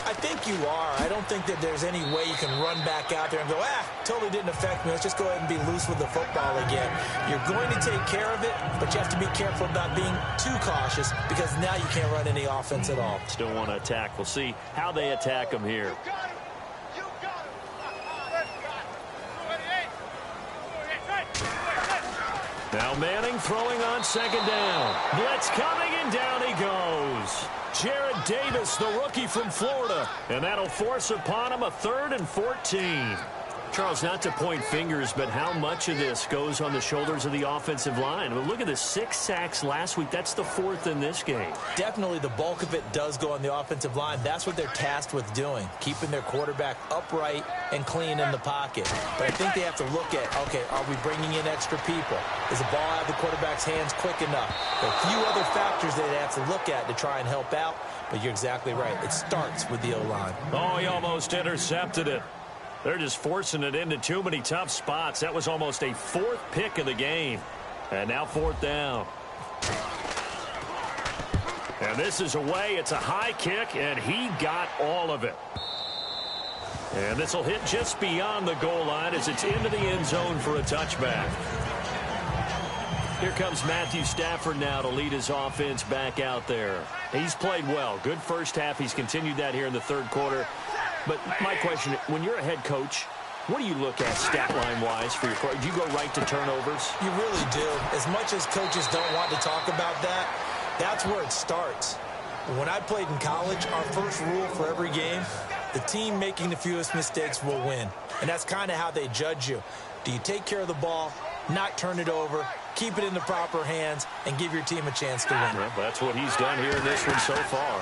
I think you are. I don't think that there's any way you can run back out there and go, totally didn't affect me. Let's just go ahead and be loose with the football again. You're going to take care of it, but you have to be careful about being too cautious because now you can't run any offense at all. Still want to attack. We'll see how they attack them here. Now Manning throwing on second down. Blitz coming, and down he goes. Jared Davis, the rookie from Florida. And that'll force upon him a 3rd and 14. Charles, not to point fingers, but how much of this goes on the shoulders of the offensive line? Well, look at the 6 sacks last week. That's the 4th in this game. Definitely the bulk of it does go on the offensive line. That's what they're tasked with doing, keeping their quarterback upright and clean in the pocket. But I think they have to look at, okay, are we bringing in extra people? Is the ball out of the quarterback's hands quick enough? There are a few other factors they have to look at to try and help out, but you're exactly right. It starts with the O-line. Oh, he almost intercepted it. They're just forcing it into too many tough spots. That was almost a 4th pick of the game. And now 4th down. And this is away. It's a high kick, and he got all of it. And this will hit just beyond the goal line as it's into the end zone for a touchback. Here comes Matthew Stafford now to lead his offense back out there. He's played well. Good first half. He's continued that here in the 3rd quarter. But my question, when you're a head coach, what do you look at stat line-wise for your quarterback? Do you go right to turnovers? You really do. As much as coaches don't want to talk about that, that's where it starts. When I played in college, our first rule for every game, the team making the fewest mistakes will win. And that's kind of how they judge you. Do you take care of the ball, not turn it over, keep it in the proper hands, and give your team a chance to win? Well, that's what he's done here in this one so far.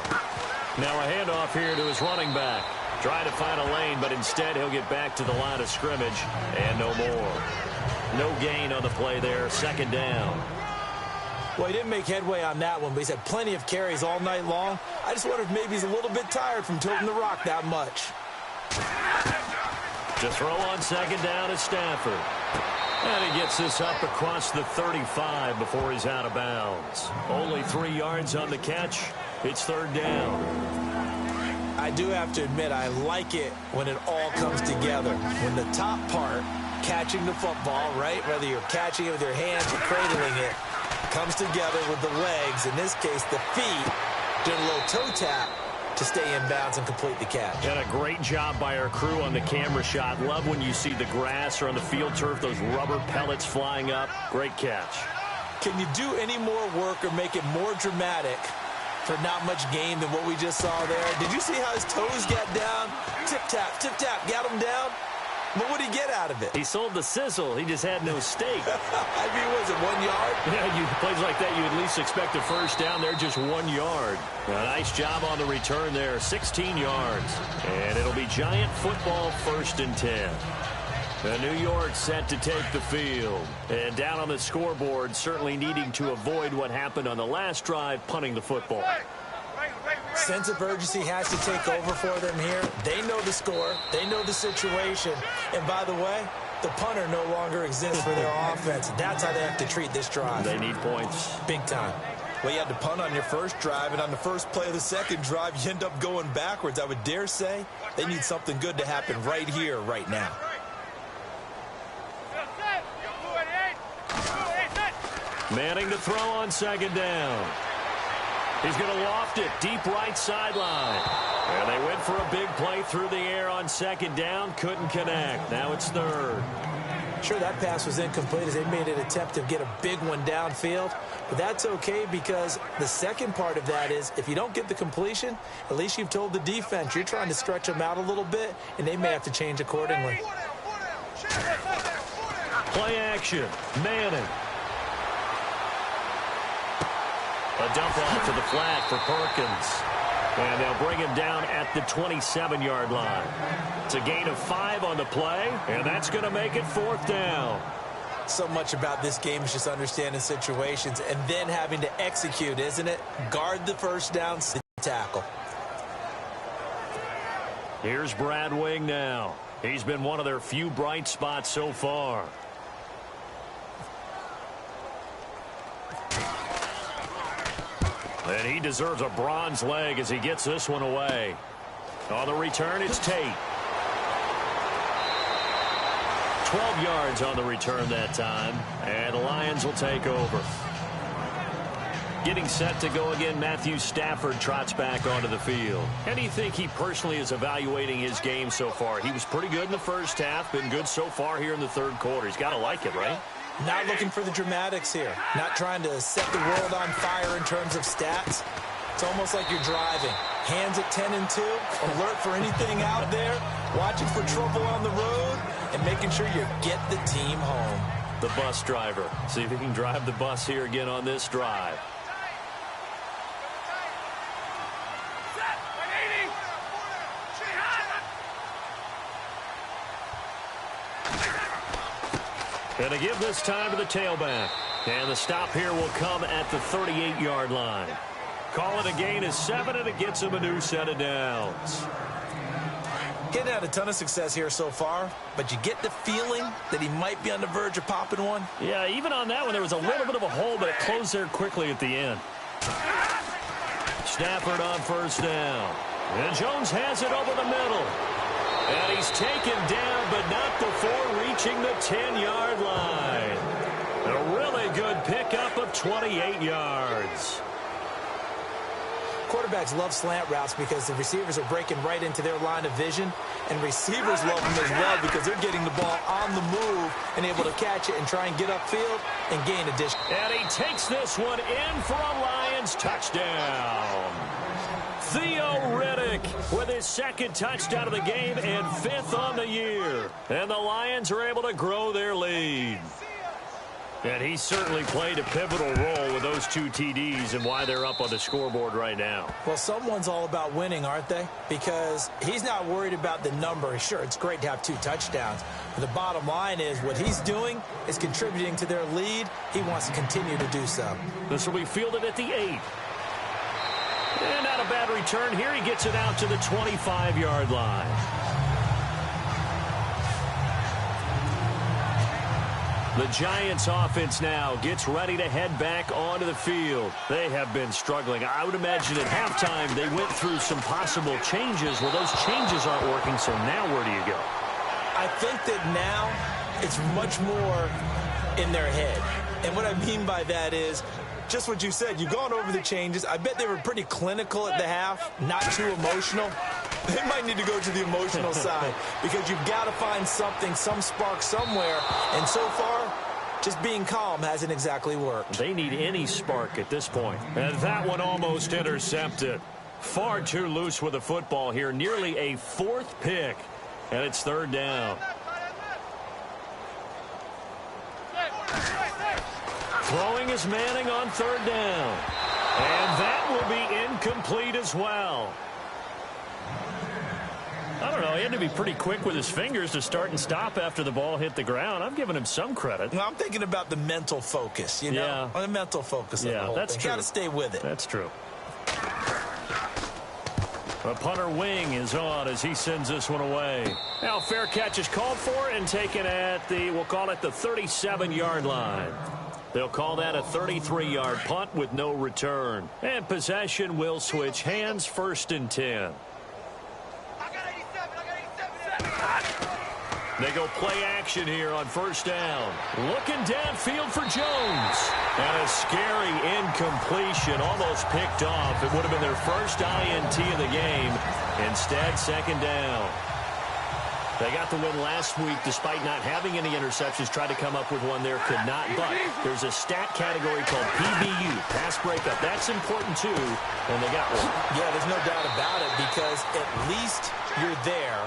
Now a handoff here to his running back. Trying to find a lane, but instead he'll get back to the line of scrimmage and no more. No gain on the play there. 2nd down. Well, he didn't make headway on that one, but he's had plenty of carries all night long. I just wonder if maybe he's a little bit tired from tilting the rock that much. To throw on 2nd down is Stafford. And he gets this up across the 35 before he's out of bounds. Only 3 yards on the catch. It's 3rd down. I do have to admit, I like it when it all comes together. When the top part, catching the football, right, whether you're catching it with your hands or cradling it, comes together with the legs, in this case the feet, doing a little toe tap to stay in bounds and complete the catch. And a great job by our crew on the camera shot. Love when you see the grass or on the field turf, those rubber pellets flying up. Great catch. Can you do any more work or make it more dramatic for not much gain than what we just saw there? Did you see how his toes got down? tip-tap, got him down. But what did he get out of it? He sold the sizzle. He just had no steak. I mean, was it 1 yard? Yeah, plays like that, you at least expect a first down. They're just 1 yard. A nice job on the return there, 16 yards. And it'll be Giant football, 1st and 10. New York set to take the field. And down on the scoreboard, certainly needing to avoid what happened on the last drive, punting the football. Sense of urgency has to take over for them here. They know the score. They know the situation. And by the way, the punter no longer exists for their offense. That's how they have to treat this drive. They need points. Big time. Well, you had to punt on your first drive, and on the first play of the second drive, you end up going backwards. I would dare say they need something good to happen right here, right now. Manning to throw on 2nd down. He's going to loft it deep right sideline. And they went for a big play through the air on 2nd down. Couldn't connect. Now it's 3rd. Sure, that pass was incomplete as they made an attempt to get a big one downfield. But that's okay because the second part of that is if you don't get the completion, at least you've told the defense you're trying to stretch them out a little bit, and they may have to change accordingly. Play action. Manning. A dump off to the flat for Perkins. And they'll bring him down at the 27-yard line. It's a gain of 5 on the play, and that's going to make it 4th down. So much about this game is just understanding situations and then having to execute, isn't it? Guard the first down, tackle. Here's Brad Wing now. He's been one of their few bright spots so far. And he deserves a bronze leg as he gets this one away. On the return, it's Tate. 12 yards on the return that time. And the Lions will take over. Getting set to go again, Matthew Stafford trots back onto the field. How do you think he personally is evaluating his game so far? He was pretty good in the first half, been good so far here in the 3rd quarter. He's got to like it, right? Not looking for the dramatics here. Not trying to set the world on fire in terms of stats. It's almost like you're driving. Hands at 10 and 2. Alert for anything out there. Watching for trouble on the road. And making sure you get the team home. The bus driver. See if he can drive the bus here again on this drive. And to give this time to the tailback. And the stop here will come at the 38-yard line. Call it a gain of 7, and it gets him a new set of downs. Getting had a ton of success here so far, but you get the feeling that he might be on the verge of popping one. Yeah, even on that one, there was a little bit of a hole, but it closed there quickly at the end. Stafford on 1st down. And Jones has it over the middle. And he's taken down, but not before reaching the 10-yard line. A really good pickup of 28 yards. Quarterbacks love slant routes because the receivers are breaking right into their line of vision, and receivers love them as well because they're getting the ball on the move and able to catch it and try and get upfield and gain addition. And he takes this one in for a Lions touchdown. Theo Riddick with his 2nd touchdown of the game and 5th on the year. And the Lions are able to grow their lead. And he certainly played a pivotal role with those 2 TDs and why they're up on the scoreboard right now. Well, someone's all about winning, aren't they? Because he's not worried about the number. Sure, it's great to have 2 touchdowns. But the bottom line is what he's doing is contributing to their lead. He wants to continue to do so. This will be fielded at the 8. And not a bad return here. He gets it out to the 25-yard line. The Giants offense now gets ready to head back onto the field. They have been struggling. I would imagine at halftime they went through some possible changes. Well, those changes aren't working, so now where do you go? I think that now it's much more in their head. And what I mean by that is just what you said. You've gone over the changes. I bet they were pretty clinical at the half, not too emotional. They might need to go to the emotional side because you've got to find something, some spark somewhere. And so far, just being calm hasn't exactly worked. They need any spark at this point. And that one almost intercepted. Far too loose with the football here. Nearly a fourth pick. And it's third down. Throwing is Manning on third down. And that will be incomplete as well. I don't know. He had to be pretty quick with his fingers to start and stop after the ball hit the ground. I'm giving him some credit. Well, I'm thinking about the mental focus, you know? Yeah. On the mental focus of the whole that's thing. true. Got to stay with it. That's true. The punter wing is on as he sends this one away. Now fair catch is called for and taken at the, we'll call it the 37-yard line. They'll call that a 33-yard punt with no return. And possession will switch hands, 1st and 10. They go play action here on 1st down. Looking downfield for Jones. And a scary incompletion, almost picked off. It would have been their first INT of the game. Instead, 2nd down. They got the win last week despite not having any interceptions. Tried to come up with one there, could not. But there's a stat category called PBU, pass breakup. That's important too, and they got one. Yeah, there's no doubt about it because at least you're there,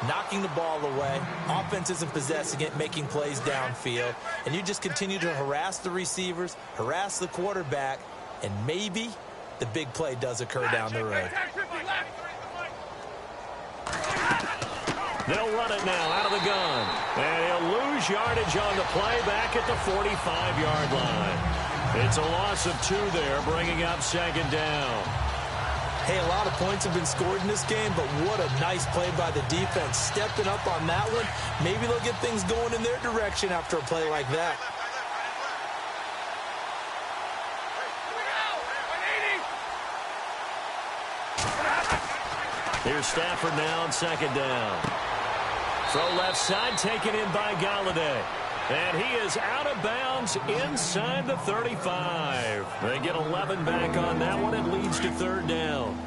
knocking the ball away. Offense isn't possessing it, making plays downfield. And you just continue to harass the receivers, harass the quarterback, and maybe the big play does occur down the road. They'll run it now out of the gun. And he'll lose yardage on the play back at the 45-yard line. It's a loss of 2 there, bringing up 2nd down. Hey, a lot of points have been scored in this game, but what a nice play by the defense. Stepping up on that one. Maybe they'll get things going in their direction after a play like that. Here's Stafford now on 2nd down. Throw left side, taken in by Galladay. And he is out of bounds inside the 35. They get 11 back on that one. It leads to 3rd down.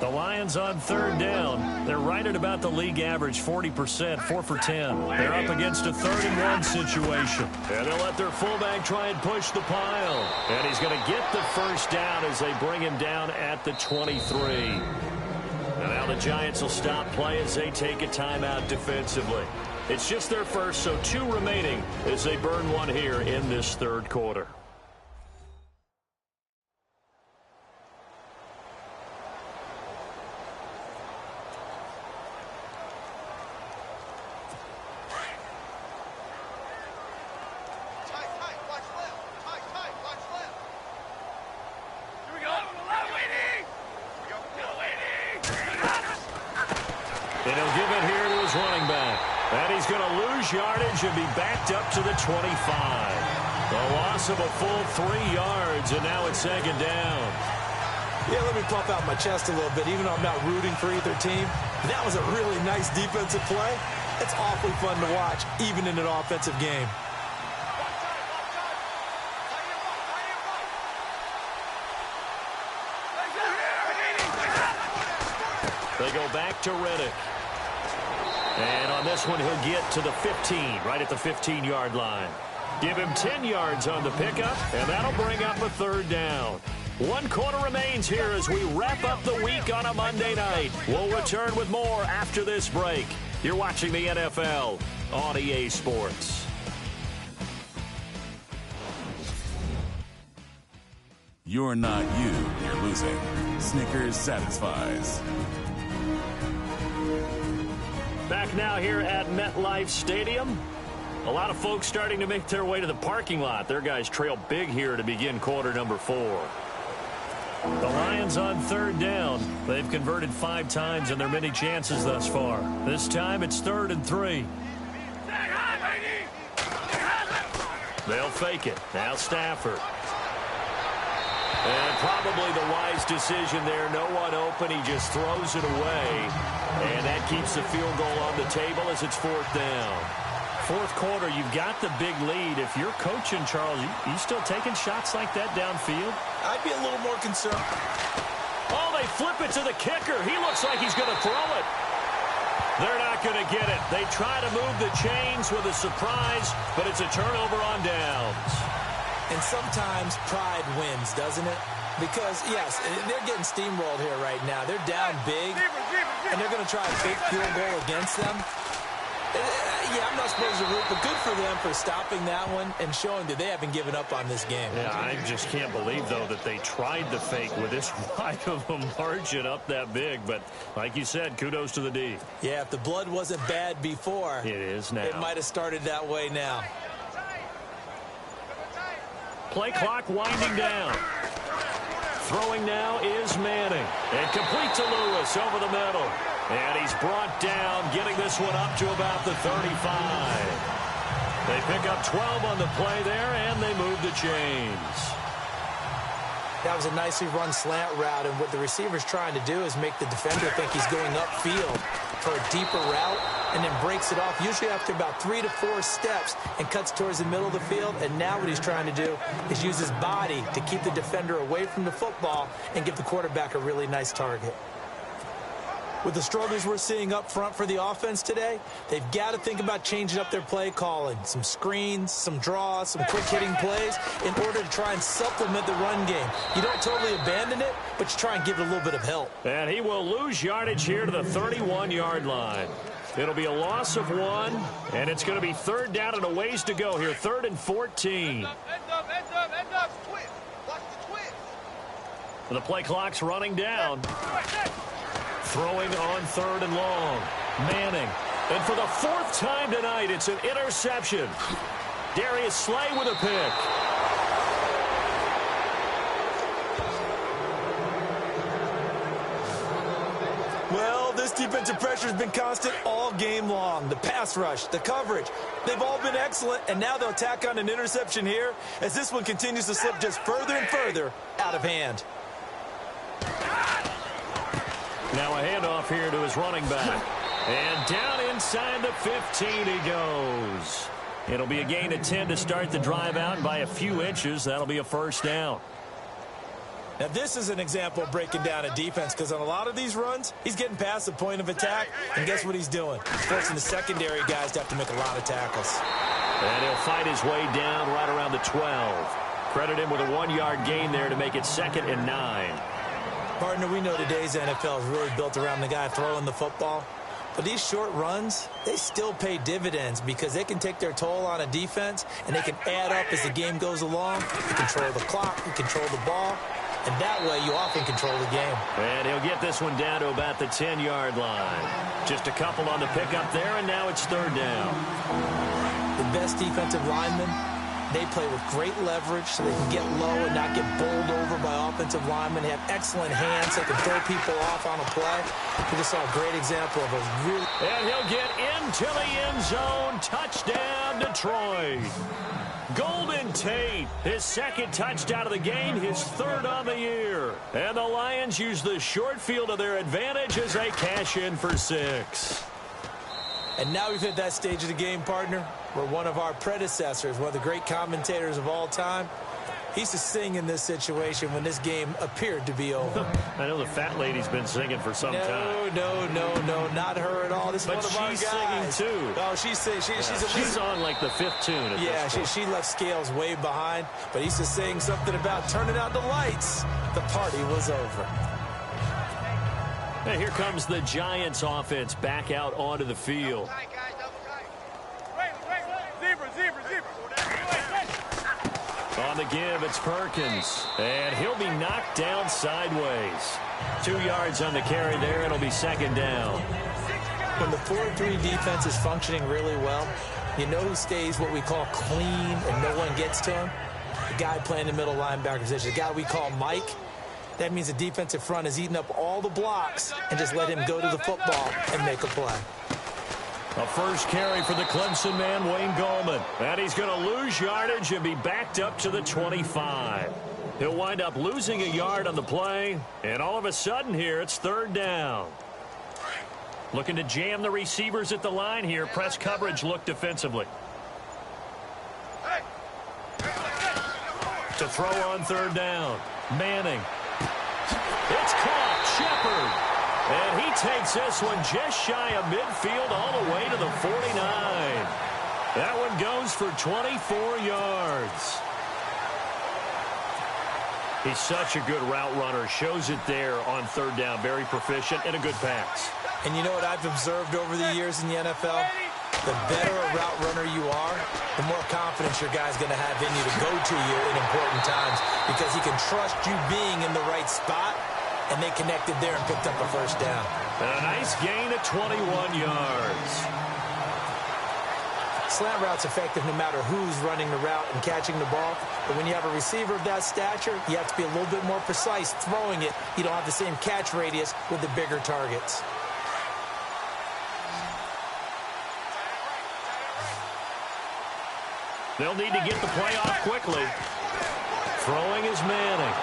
The Lions on 3rd down. They're right at about the league average, 40%, 4 for 10. They're up against a 3rd and 1 situation. And they'll let their fullback try and push the pile. And he's going to get the 1st down as they bring him down at the 23. And now the Giants will stop play as they take a timeout defensively. It's just their first, so 2 remaining as they burn one here in this 3rd quarter. And he'll give it here to his running back. And he's going to lose yardage and be backed up to the 25. The loss of a full 3 yards, and now it's 2nd down. Yeah, let me puff out my chest a little bit. Even though I'm not rooting for either team, that was a really nice defensive play. It's awfully fun to watch, even in an offensive game. They go back to Reddick. And on this one, he'll get to the 15, right at the 15-yard line. Give him 10 yards on the pickup, and that'll bring up a 3rd down. 1 quarter remains here as we wrap up the week on a Monday night. We'll return with more after this break. You're watching the NFL on EA Sports. You're not you, you're losing. Snickers satisfies. Back now here at MetLife Stadium. A lot of folks starting to make their way to the parking lot. Their guys trail big here to begin quarter number 4. The Lions on 3rd down. They've converted 5 times in their many chances thus far. This time it's 3rd and 3. They'll fake it. Now Stafford. And probably the wise decision there. No one open. He just throws it away. And that keeps the field goal on the table as it's 4th down. 4th quarter, you've got the big lead. If you're coaching, Charles, you still taking shots like that downfield? I'd be a little more concerned. Oh, they flip it to the kicker. He looks like he's going to throw it. They're not going to get it. They try to move the chains with a surprise, but it's a turnover on downs. And sometimes pride wins, doesn't it? Because, yes, they're getting steamrolled here right now. They're down big, and they're going to try a fake field goal against them. Yeah, I'm not supposed to root, but good for them for stopping that one and showing that they haven't given up on this game. Yeah, I just can't believe, though, that they tried the fake with this wide of a margin up that big. But like you said, kudos to the D. Yeah, if the blood wasn't bad before, it is now. It might have started that way now. Play clock winding down. Throwing now is Manning. And complete to Lewis over the middle. And he's brought down, getting this one up to about the 35. They pick up 12 on the play there, and they move the chains. That was a nicely run slant route, and what the receiver's trying to do is make the defender think he's going upfield for a deeper route, and then breaks it off, usually after about 3 to 4 steps, and cuts towards the middle of the field. And now what he's trying to do is use his body to keep the defender away from the football and give the quarterback a really nice target. With the struggles we're seeing up front for the offense today, they've got to think about changing up their play calling. Some screens, some draws, some quick-hitting plays in order to try and supplement the run game. You don't totally abandon it, but you try and give it a little bit of help. And he will lose yardage here to the 31-yard line. It'll be a loss of 1, and it's going to be third down and a ways to go here, 3rd and 14. The play clock's running down. Throwing on 3rd and long. Manning. And for the 4th time tonight, it's an interception. Darius Slay with a pick. Well, this defensive pressure has been constant all game long. The pass rush, the coverage, they've all been excellent, and now they'll tack on an interception here as this one continues to slip just further and further out of hand. Now a handoff here to his running back. And down inside the 15 he goes. It'll be a gain of 10 to start the drive out by a few inches. That'll be a first down. Now this is an example of breaking down a defense, because on a lot of these runs, he's getting past the point of attack, and guess what he's doing? He's forcing the secondary guys to have to make a lot of tackles. And he'll fight his way down right around the 12. Credit him with a 1-yard gain there to make it 2nd and 9. Partner, we know today's NFL is really built around the guy throwing the football. But these short runs, they still pay dividends because they can take their toll on a defense, and they can add up as the game goes along. You control the clock, you control the ball, and that way you often control the game. And he'll get this one down to about the 10-yard line. Just a couple on the pickup there, and now it's 3rd down. The best defensive linemen, they play with great leverage so they can get low and not get bowled over by offensive linemen. They have excellent hands. They can throw people off on a play. We just saw a great example of a really... And he'll get into the end zone. Touchdown, Detroit. Golden Tate, his 2nd touchdown of the game, his 3rd on the year. And the Lions use the short field to their advantage as they cash in for 6. And now we've hit that stage of the game, partner, where one of our predecessors, one of the great commentators of all time, he used to sing in this situation when this game appeared to be over. I know the fat lady's been singing for some time. No, not her at all. This is but one of our guys. She's singing too. Oh, she's on like the 5th tune at yeah, this point. she left Scales way behind, but he used to sing something about turning out the lights. The party was over. And here comes the Giants offense back out onto the field. On the give, it's Perkins. And he'll be knocked down sideways. 2 yards on the carry there. It'll be 2nd down. When the 4-3 defense is functioning really well, you know who stays what we call clean and no one gets to him? The guy playing the middle linebacker position, the guy we call Mike. That means the defensive front is eating up all the blocks and just let him go to the football and make a play. A first carry for the Clemson man, Wayne Gallman. And he's going to lose yardage and be backed up to the 25. He'll wind up losing a yard on the play. And all of a sudden here, it's 3rd down. Looking to jam the receivers at the line here. Press coverage look defensively. To throw on 3rd down. Manning. It's caught. Shepard. And he takes this one just shy of midfield all the way to the 49. That one goes for 24 yards. He's such a good route runner. Shows it there on third down. Very proficient and a good pass. And you know what I've observed over the years in the NFL? The better a route runner you are, the more confidence your guy's going to have in you to go to you in important times because he can trust you being in the right spot, and they connected there and picked up a first down. And a nice gain of 21 yards. Slant route's effective no matter who's running the route and catching the ball. But when you have a receiver of that stature, you have to be a little bit more precise throwing it. You don't have the same catch radius with the bigger targets. They'll need to get the play off quickly. Throwing is Manning.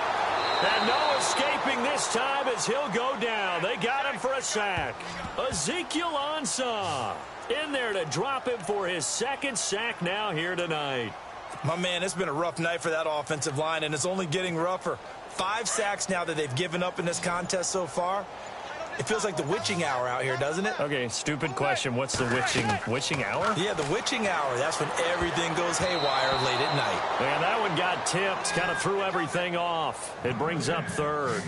And no escaping this time as he'll go down. They got him for a sack. Ezekiel Ansah in there to drop him for his second sack now here tonight. My man, it's been a rough night for that offensive line, and it's only getting rougher. 5 sacks now that they've given up in this contest so far. It feels like the witching hour out here, doesn't it? Okay, stupid question. What's the witching hour? Yeah, the witching hour. That's when everything goes haywire late at night. And that one got tipped, kind of threw everything off. It brings up third.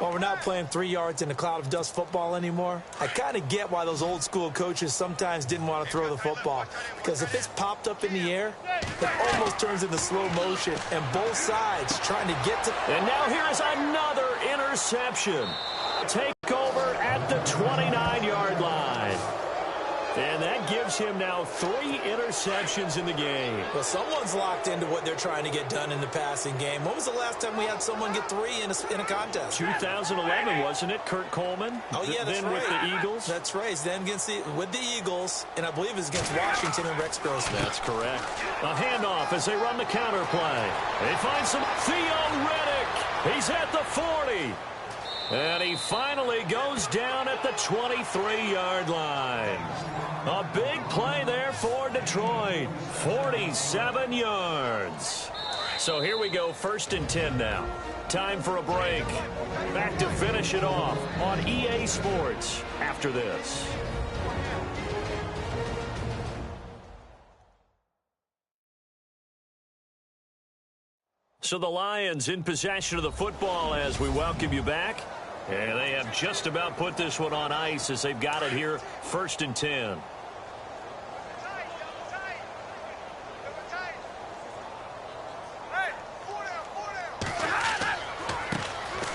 Well, we're not playing 3 yards in a cloud of dust football anymore. I kind of get why those old school coaches sometimes didn't want to throw the football. Because if it's popped up in the air, it almost turns into slow motion. And both sides trying to get to... And now here is another interception. Take over at the 29-yard line. And that gives him now 3 interceptions in the game. Well, someone's locked into what they're trying to get done in the passing game. When was the last time we had someone get 3 in a contest? 2011, wasn't it? Kurt Coleman? Oh, yeah, that's then right. With the Eagles? That's right. Then with the Eagles, and I believe it's against Washington and Rex Grossman. That's correct. A handoff as they run the counter play. They find some Theo Riddick. He's at the 40. And he finally goes down at the 23-yard line. A big play there for Detroit. 47 yards. So here we go, 1st and 10 now. Time for a break. Back to finish it off on EA Sports after this. So the Lions in possession of the football as we welcome you back. And they have just about put this one on ice as they've got it here, 1st and 10.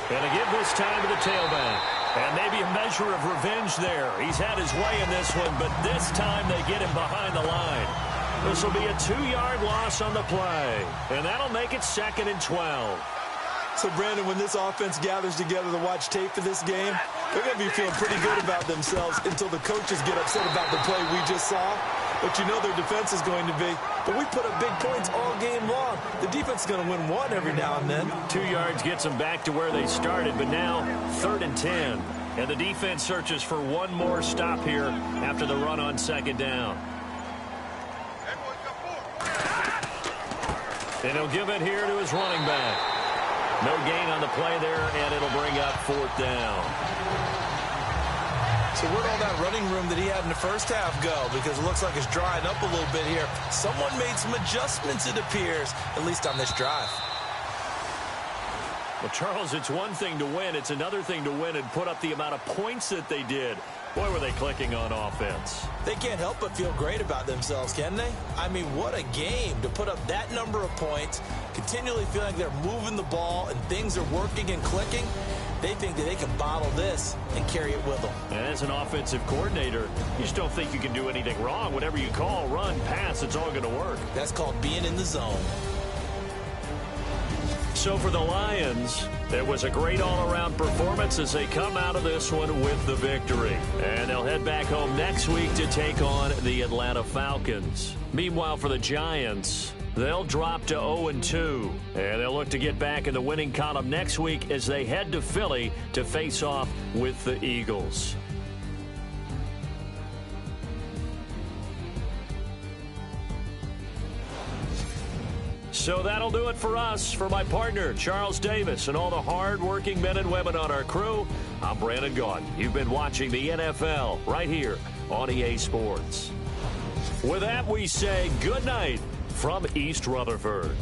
And a give this time to the tailback. And maybe a measure of revenge there. He's had his way in this one, but this time they get him behind the line. This will be a 2-yard loss on the play. And that'll make it 2nd and 12. So, Brandon, when this offense gathers together to watch tape for this game, they're going to be feeling pretty good about themselves until the coaches get upset about the play we just saw. But you know their defense is going to be. But we put up big points all game long. The defense is going to win one every now and then. 2 yards gets them back to where they started, but now 3rd and 10. And the defense searches for one more stop here after the run on 2nd down. And he'll give it here to his running back. No gain on the play there, and it'll bring up 4th down. So where'd all that running room that he had in the first half go? Because it looks like it's drying up a little bit here. Someone made some adjustments, it appears, at least on this drive. Well, Charles, it's one thing to win. It's another thing to win and put up the amount of points that they did. Boy, were they clicking on offense. They can't help but feel great about themselves, can they? I mean, what a game to put up that number of points, continually feeling like they're moving the ball and things are working and clicking. They think that they can bottle this and carry it with them. And as an offensive coordinator, you just don't think you can do anything wrong. Whatever you call, run, pass, it's all going to work. That's called being in the zone. So for the Lions, it was a great all-around performance as they come out of this one with the victory. And they'll head back home next week to take on the Atlanta Falcons. Meanwhile, for the Giants, they'll drop to 0-2. And they'll look to get back in the winning column next week as they head to Philly to face off with the Eagles. So that'll do it for us. For my partner, Charles Davis, and all the hard-working men and women on our crew, I'm Brandon Gaudin. You've been watching the NFL right here on EA Sports. With that, we say good night from East Rutherford.